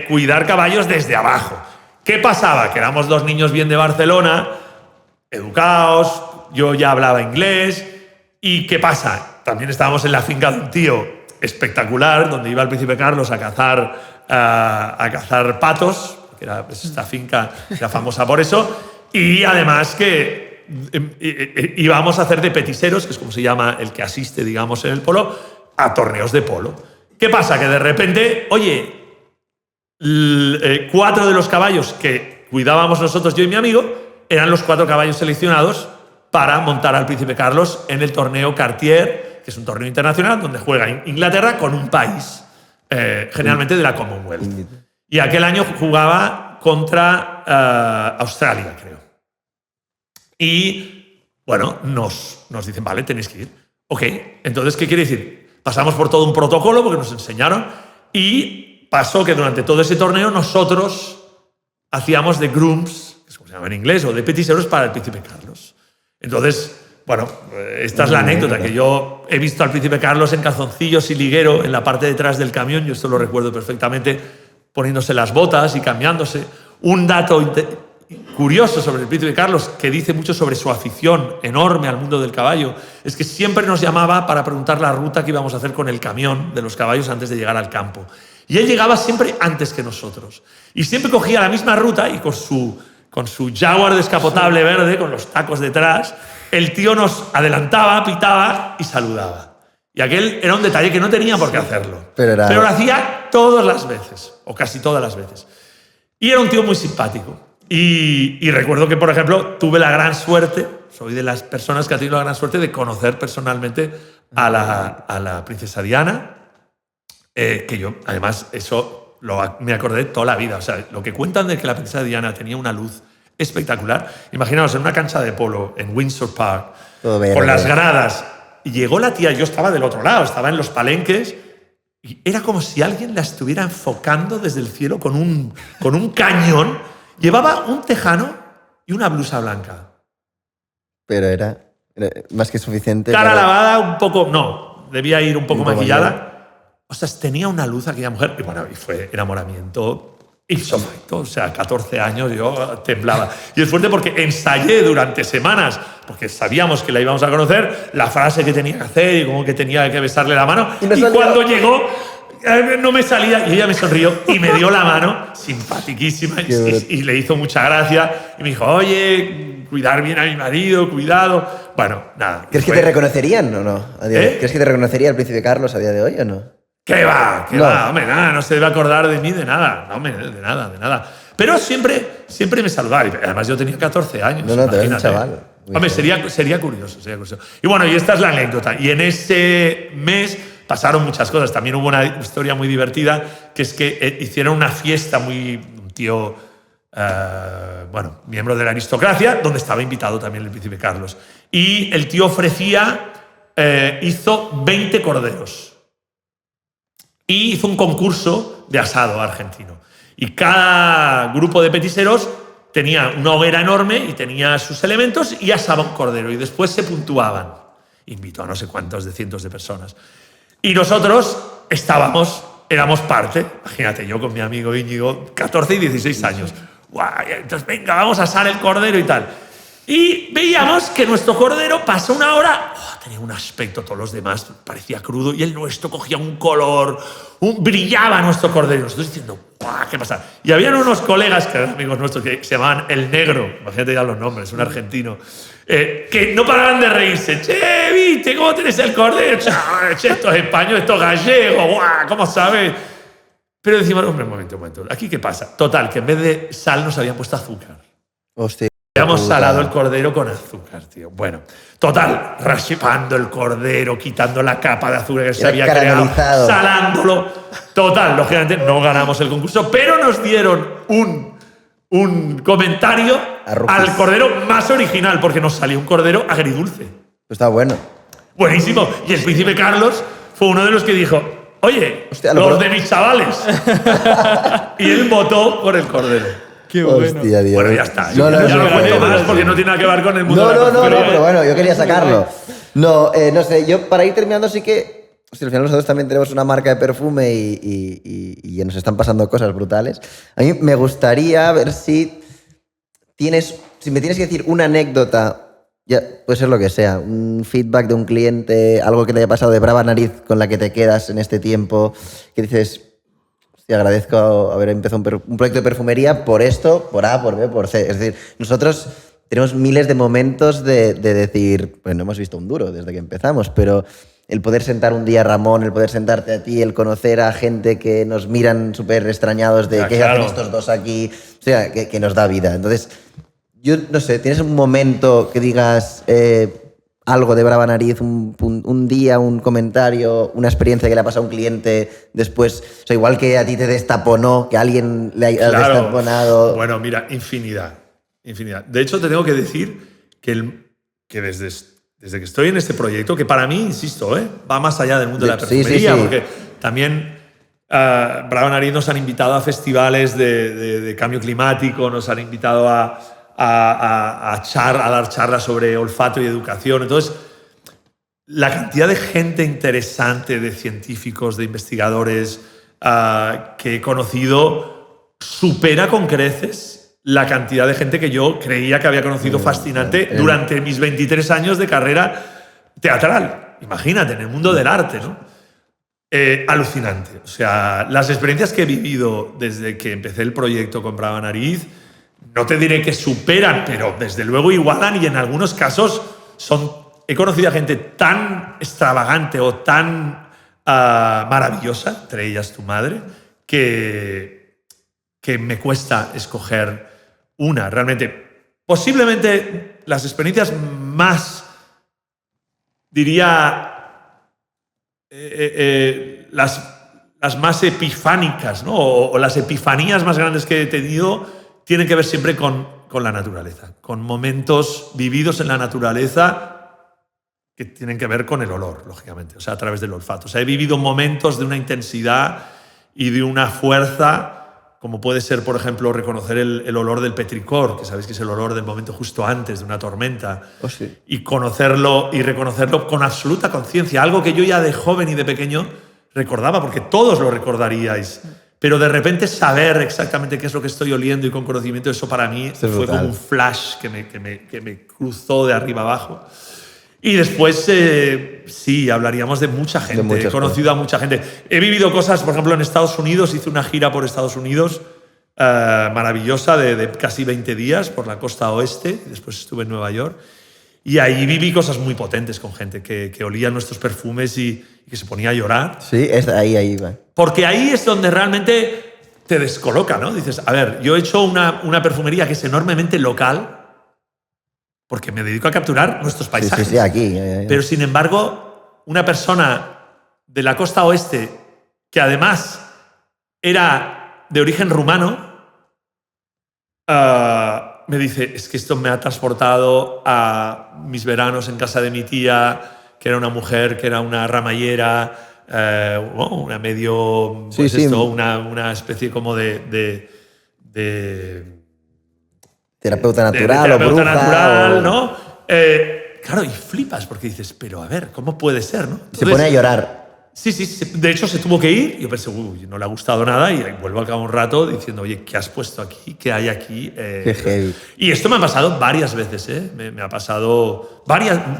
cuidar caballos desde abajo. ¿Qué pasaba? Que éramos dos niños bien de Barcelona, educados, yo ya hablaba inglés. ¿Y qué pasa? También estábamos en la finca de un tío espectacular, donde iba el príncipe Carlos a cazar patos, que era esta finca era famosa por eso, y además que íbamos a hacer de petiseros, que es como se llama el que asiste, digamos, en el polo, a torneos de polo. ¿Qué pasa? Que de repente, oye, 4 de los caballos que cuidábamos nosotros, yo y mi amigo, eran los 4 caballos seleccionados para montar al príncipe Carlos en el torneo Cartier, que es un torneo internacional donde juega Inglaterra con un país, generalmente de la Commonwealth. Y aquel año jugaba contra Australia, creo. Y, bueno, nos dicen, vale, tenéis que ir. Ok, entonces, ¿qué quiere decir? Pasamos por todo un protocolo porque nos enseñaron y pasó que durante todo ese torneo nosotros hacíamos de grooms, que es como se llama en inglés, o de petiseros para el príncipe Carlos. Entonces, bueno, esta es la anécdota, que yo he visto al príncipe Carlos en calzoncillos y liguero en la parte de detrás del camión, yo esto lo recuerdo perfectamente, poniéndose las botas y cambiándose. Un dato curioso sobre el príncipe Carlos, que dice mucho sobre su afición enorme al mundo del caballo, es que siempre nos llamaba para preguntar la ruta que íbamos a hacer con el camión de los caballos antes de llegar al campo. Y él llegaba siempre antes que nosotros. Y siempre cogía la misma ruta y con su Jaguar descapotable verde, con los tacos detrás, el tío nos adelantaba, pitaba y saludaba. Y aquel era un detalle que no tenía por qué hacerlo. Pero lo hacía todas las veces, o casi todas las veces. Y era un tío muy simpático. Y recuerdo que, por ejemplo, tuve la gran suerte, soy de las personas que ha tenido la gran suerte de conocer personalmente a la princesa Diana, que yo, además, eso me acordé toda la vida. O sea, lo que cuentan de que la princesa Diana tenía una luz espectacular. Imaginaos, en una cancha de polo, en Windsor Park, con las gradas, y llegó la tía, yo estaba del otro lado, estaba en los palenques, y era como si alguien la estuviera enfocando desde el cielo con un cañón. Llevaba un tejano y una blusa blanca. Pero era más que suficiente. Cara lavada, un poco... No, debía ir un poco maquillada. O sea, tenía una luz aquella mujer. Y bueno, y fue enamoramiento ipso facto. O sea, 14 años yo temblaba. Y es fuerte porque ensayé durante semanas, porque sabíamos que la íbamos a conocer, la frase que tenía que hacer y como que tenía que besarle la mano. Y cuando llegó... no me salía y ella me sonrió y me dio la mano, simpaticísima, y le hizo mucha gracia. Y me dijo, oye, cuidar bien a mi marido, cuidado. Bueno, nada. ¿Crees que te reconocerían o no? ¿Crees que te reconocería el príncipe Carlos a día de hoy o no? ¿Qué va? Hombre, nada, no se debe acordar de mí de nada. No, de nada. Pero siempre me saludaba. Además, yo tenía 14 años. No, te ves un chaval. Hombre, sería curioso. Y bueno, y esta es la anécdota. Y en ese mes pasaron muchas cosas. También hubo una historia muy divertida, que es que hicieron una fiesta un tío, miembro de la aristocracia, donde estaba invitado también el príncipe Carlos. Y el tío hizo 20 corderos. Y hizo un concurso de asado argentino. Y cada grupo de petiseros tenía una hoguera enorme y tenía sus elementos y asaba un cordero. Y después se puntuaban. Invitó a no sé cuántos de cientos de personas. Y nosotros éramos parte, imagínate, yo con mi amigo Íñigo, 14 y 16 años. Entonces, venga, vamos a asar el cordero y tal. Y veíamos que nuestro cordero pasa una hora, tenía un aspecto, todos los demás parecía crudo, y el nuestro cogía un color, brillaba nuestro cordero. Y nosotros diciendo, ¡buah! ¿Qué pasa? Y habían unos colegas, que eran amigos nuestros, que se llamaban El Negro, imagínate ya los nombres, un argentino, que no paraban de reírse. Che, ¿viste cómo tenés el cordero? Che, esto es español, esto es gallego, ¡buah! ¿Cómo sabes? Pero decimos, hombre, un momento, ¿aquí qué pasa? Total, que en vez de sal nos habían puesto azúcar. Hostia. Habíamos salado el cordero con azúcar, tío. Bueno, total, raspando el cordero, quitando la capa de azúcar que se había creado, salándolo. Total, lógicamente no ganamos el concurso, pero nos dieron un comentario al cordero más original, porque nos salió un cordero agridulce. Está bueno. Buenísimo. Y el príncipe Carlos fue uno de los que dijo, oye, hostia, los de mis chavales. Y él votó por el cordero. Qué bueno. Hostia, Dios. Bueno, ya está. No, ya no cuento más porque no tiene nada que ver con el mundo de la No, pero bueno, yo quería sacarlo. No sé, yo para ir terminando sí que... Hostia, al final nosotros también tenemos una marca de perfume y nos están pasando cosas brutales. A mí me gustaría ver si me tienes que decir una anécdota, ya puede ser lo que sea, un feedback de un cliente, algo que te haya pasado de brava nariz con la que te quedas en este tiempo, que dices... Te agradezco haber empezado un proyecto de perfumería por esto, por A, por B, por C. Es decir, nosotros tenemos miles de momentos de decir, pues no hemos visto un duro desde que empezamos, pero el poder sentar un día a Ramón, el poder sentarte a ti, el conocer a gente que nos miran súper extrañados de qué hacen estos dos aquí, o sea, que nos da vida. Entonces, yo no sé, ¿tienes un momento que digas... algo de brava nariz, un día, un comentario, una experiencia que le ha pasado a un cliente después? O sea, igual que a ti te destaponó, que a alguien le haya destaponado. Bueno, mira, infinidad. De hecho, te tengo que decir que desde que estoy en este proyecto, que para mí, insisto, va más allá del mundo de la perfumería, porque también brava nariz nos han invitado a festivales de cambio climático, nos han invitado a dar charlas sobre olfato y educación. Entonces, la cantidad de gente interesante, de científicos, de investigadores que he conocido supera con creces la cantidad de gente que yo creía que había conocido fascinante durante mis 23 años de carrera teatral. Imagínate, en el mundo del arte, ¿no? Alucinante. O sea, las experiencias que he vivido desde que empecé el proyecto con Brava Nariz, no te diré que superan, pero desde luego igualan, y en algunos casos he conocido a gente tan extravagante o tan maravillosa, entre ellas tu madre, que me cuesta escoger una. Realmente, posiblemente las experiencias más, diría, las más epifánicas, ¿no? o las epifanías más grandes que he tenido tienen que ver siempre con la naturaleza, con momentos vividos en la naturaleza que tienen que ver con el olor, lógicamente, o sea, a través del olfato. O sea, he vivido momentos de una intensidad y de una fuerza, como puede ser, por ejemplo, reconocer el olor del petricor, que sabéis que es el olor del momento justo antes de una tormenta, sí. Y conocerlo y reconocerlo con absoluta conciencia, algo que yo ya de joven y de pequeño recordaba, porque todos lo recordaríais. Pero de repente saber exactamente qué es lo que estoy oliendo y con conocimiento, eso para mí fue como un flash que me cruzó de arriba abajo. Y después, sí, hablaríamos de mucha gente. He conocido a mucha gente. He vivido cosas, por ejemplo, en Estados Unidos. Hice una gira por Estados Unidos maravillosa de casi 20 días por la costa oeste. Después estuve en Nueva York. Y ahí viví cosas muy potentes con gente que olía nuestros perfumes y que se ponía a llorar. Sí, ahí va. Porque ahí es donde realmente te descoloca, ¿no? Dices, a ver, yo he hecho una perfumería que es enormemente local porque me dedico a capturar nuestros paisajes. Sí, aquí. Pero, sin embargo, una persona de la costa oeste que además era de origen rumano me dice, es que esto me ha transportado a mis veranos en casa de mi tía, que era una mujer, que era una ramallera, una medio, pues una especie como de terapeuta natural de o bruja. Natural, ¿no? Claro, y flipas porque dices, pero a ver, ¿cómo puede ser, no? Entonces, se pone a llorar. Sí, de hecho se tuvo que ir. Yo pensé, uy, no le ha gustado nada y vuelvo al cabo de un rato diciendo, oye, ¿qué has puesto aquí? ¿Qué hay aquí? Qué heavy. Y esto me ha pasado varias veces, ¿eh? Me ha pasado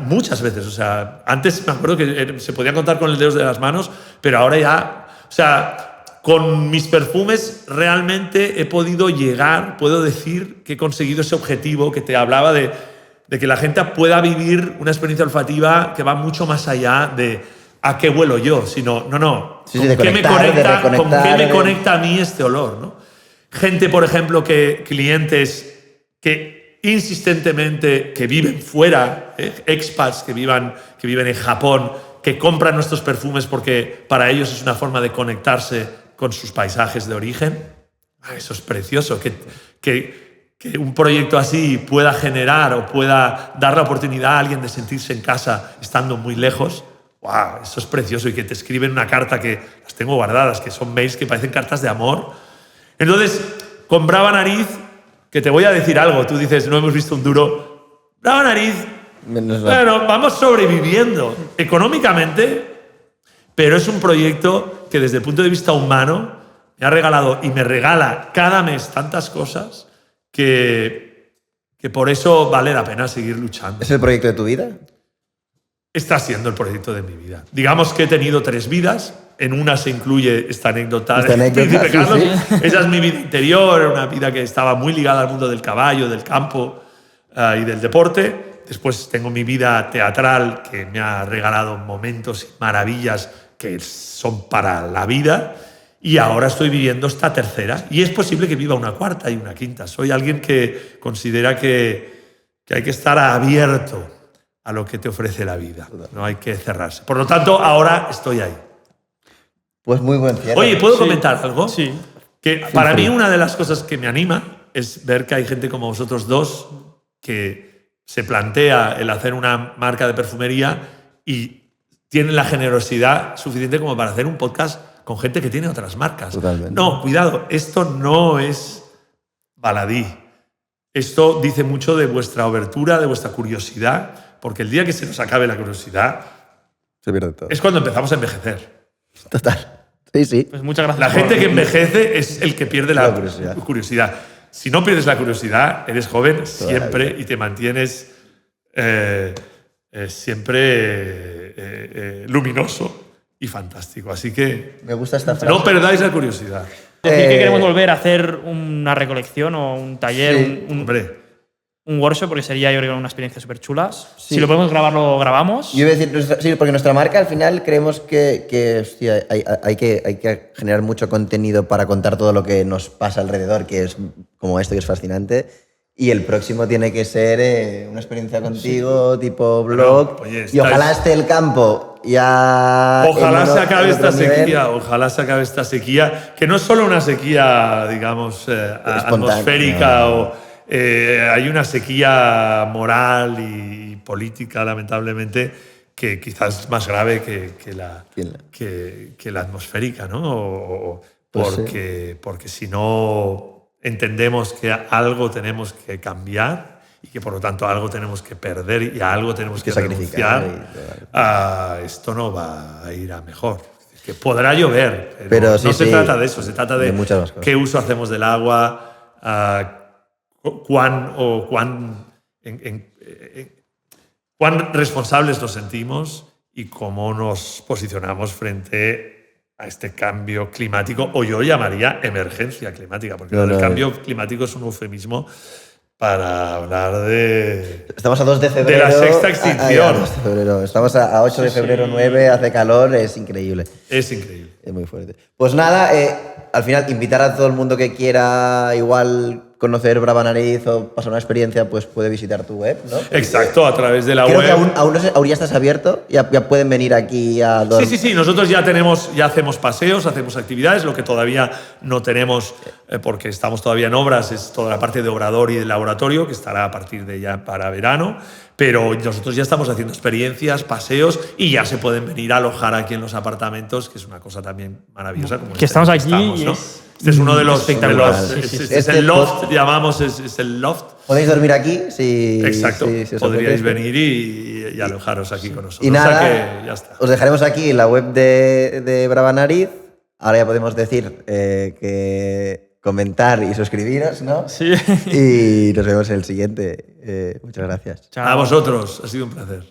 muchas veces. O sea, antes me acuerdo que se podía contar con el dedo de las manos, pero ahora ya, o sea, con mis perfumes realmente he podido llegar, puedo decir que he conseguido ese objetivo que te hablaba de que la gente pueda vivir una experiencia olfativa que va mucho más allá de a qué huelo yo, sino, Sí, ¿con de qué me conectar, conecta, de ¿con qué me de- conecta a mí este olor? ¿no? Gente, por ejemplo, clientes que insistentemente, que viven fuera, expats que viven en Japón, que compran nuestros perfumes porque para ellos es una forma de conectarse con sus paisajes de origen. Eso es precioso, que un proyecto así pueda generar o pueda dar la oportunidad a alguien de sentirse en casa estando muy lejos. ¡Wow! Eso es precioso. Y que te escriben una carta que las tengo guardadas, que son mails que parecen cartas de amor. Entonces, con Brava Nariz, que te voy a decir algo, tú dices, no hemos visto un duro. Brava Nariz, bueno, vamos sobreviviendo económicamente, pero es un proyecto que desde el punto de vista humano me ha regalado y me regala cada mes tantas cosas que por eso vale la pena seguir luchando. ¿Es el proyecto de tu vida? Está siendo el proyecto de mi vida. Digamos que he tenido 3 vidas. En una se incluye esta anécdota del Príncipe Carlos. Sí. Esa es mi vida interior, era una vida que estaba muy ligada al mundo del caballo, del campo y del deporte. Después tengo mi vida teatral, que me ha regalado momentos y maravillas que son para la vida. Y ahora estoy viviendo esta tercera. Y es posible que viva una cuarta y una quinta. Soy alguien que considera que hay que estar abierto a lo que te ofrece la vida. No hay que cerrarse. Por lo tanto, ahora estoy ahí. Pues muy buen cierre. Oye, ¿puedo comentar algo? Sí. Que para mí una de las cosas que me anima es ver que hay gente como vosotros dos que se plantea el hacer una marca de perfumería y tienen la generosidad suficiente como para hacer un podcast con gente que tiene otras marcas. Totalmente. No, cuidado, esto no es baladí. Esto dice mucho de vuestra abertura, de vuestra curiosidad, porque el día que se nos acabe la curiosidad Se pierde todo. es cuando empezamos a envejecer. Total. Sí, sí. Pues muchas gracias. La gente que envejece es el que pierde la La curiosidad. Si no pierdes la curiosidad, eres joven siempre y te mantienes siempre luminoso y fantástico. Así que Me gusta esta frase. no perdáis la curiosidad. Decir que queremos volver a hacer una recolección o un taller, Sí. Hombre, un workshop, porque sería, yo creo, una experiencia súper chula. Sí. Si lo podemos grabar, lo grabamos. Yo iba a decir, sí, porque nuestra marca al final creemos que hostia, hay que generar mucho contenido para contar todo lo que nos pasa alrededor, que es como esto, que es fascinante. Y el próximo tiene que ser una experiencia contigo, tipo blog. Oye, y ojalá esté el campo ya. ojalá se acabe en otro esta nivel. sequía, ojalá se acabe esta sequía, que no es solo una sequía, digamos, atmosférica hay una sequía moral y política, lamentablemente, que quizás es más grave que la atmosférica, ¿no? Porque si no entendemos que algo tenemos que cambiar y que por lo tanto algo tenemos que perder y a algo tenemos que sacrificar renunciar, esto no va a ir a mejor. Que podrá llover, Pero no sí, se trata de eso, se trata de muchas más cosas. qué uso hacemos del agua, cuán responsables nos sentimos y cómo nos posicionamos frente a este cambio climático, o yo llamaría emergencia climática, porque el cambio climático es un eufemismo para hablar de... Estamos a 2 de febrero. De la sexta extinción. A 2 de febrero. Estamos a 8 de febrero, 9, hace calor, es increíble. Es increíble. Es muy fuerte. Pues nada, al final invitar a todo el mundo que quiera igual conocer Brava Nariz o pasar una experiencia, pues puede visitar tu web, ¿no? Exacto, a través de la Creo web. que aún ya estás abierto, ya pueden venir aquí a dormir. Sí, nosotros ya hacemos paseos, hacemos actividades, lo que todavía no tenemos, porque estamos todavía en obras, es toda la parte de obrador y de laboratorio, que estará a partir de ya para verano, pero nosotros ya estamos haciendo experiencias, paseos, y ya se pueden venir a alojar aquí en los apartamentos, que es una cosa también maravillosa. Como que estamos aquí y ¿no? es Este es uno de los... Espectacular. Este es el loft, llamamos, es el loft. Podéis dormir aquí si... Exacto, si os podríais apetece. venir y alojaros aquí con nosotros. Y nada, O sea que ya está. os dejaremos aquí la web de Brava Nariz. Ahora ya podemos decir que comentar y suscribiros, ¿no? Sí. Y nos vemos en el siguiente. Muchas gracias. Chao. A vosotros, ha sido un placer.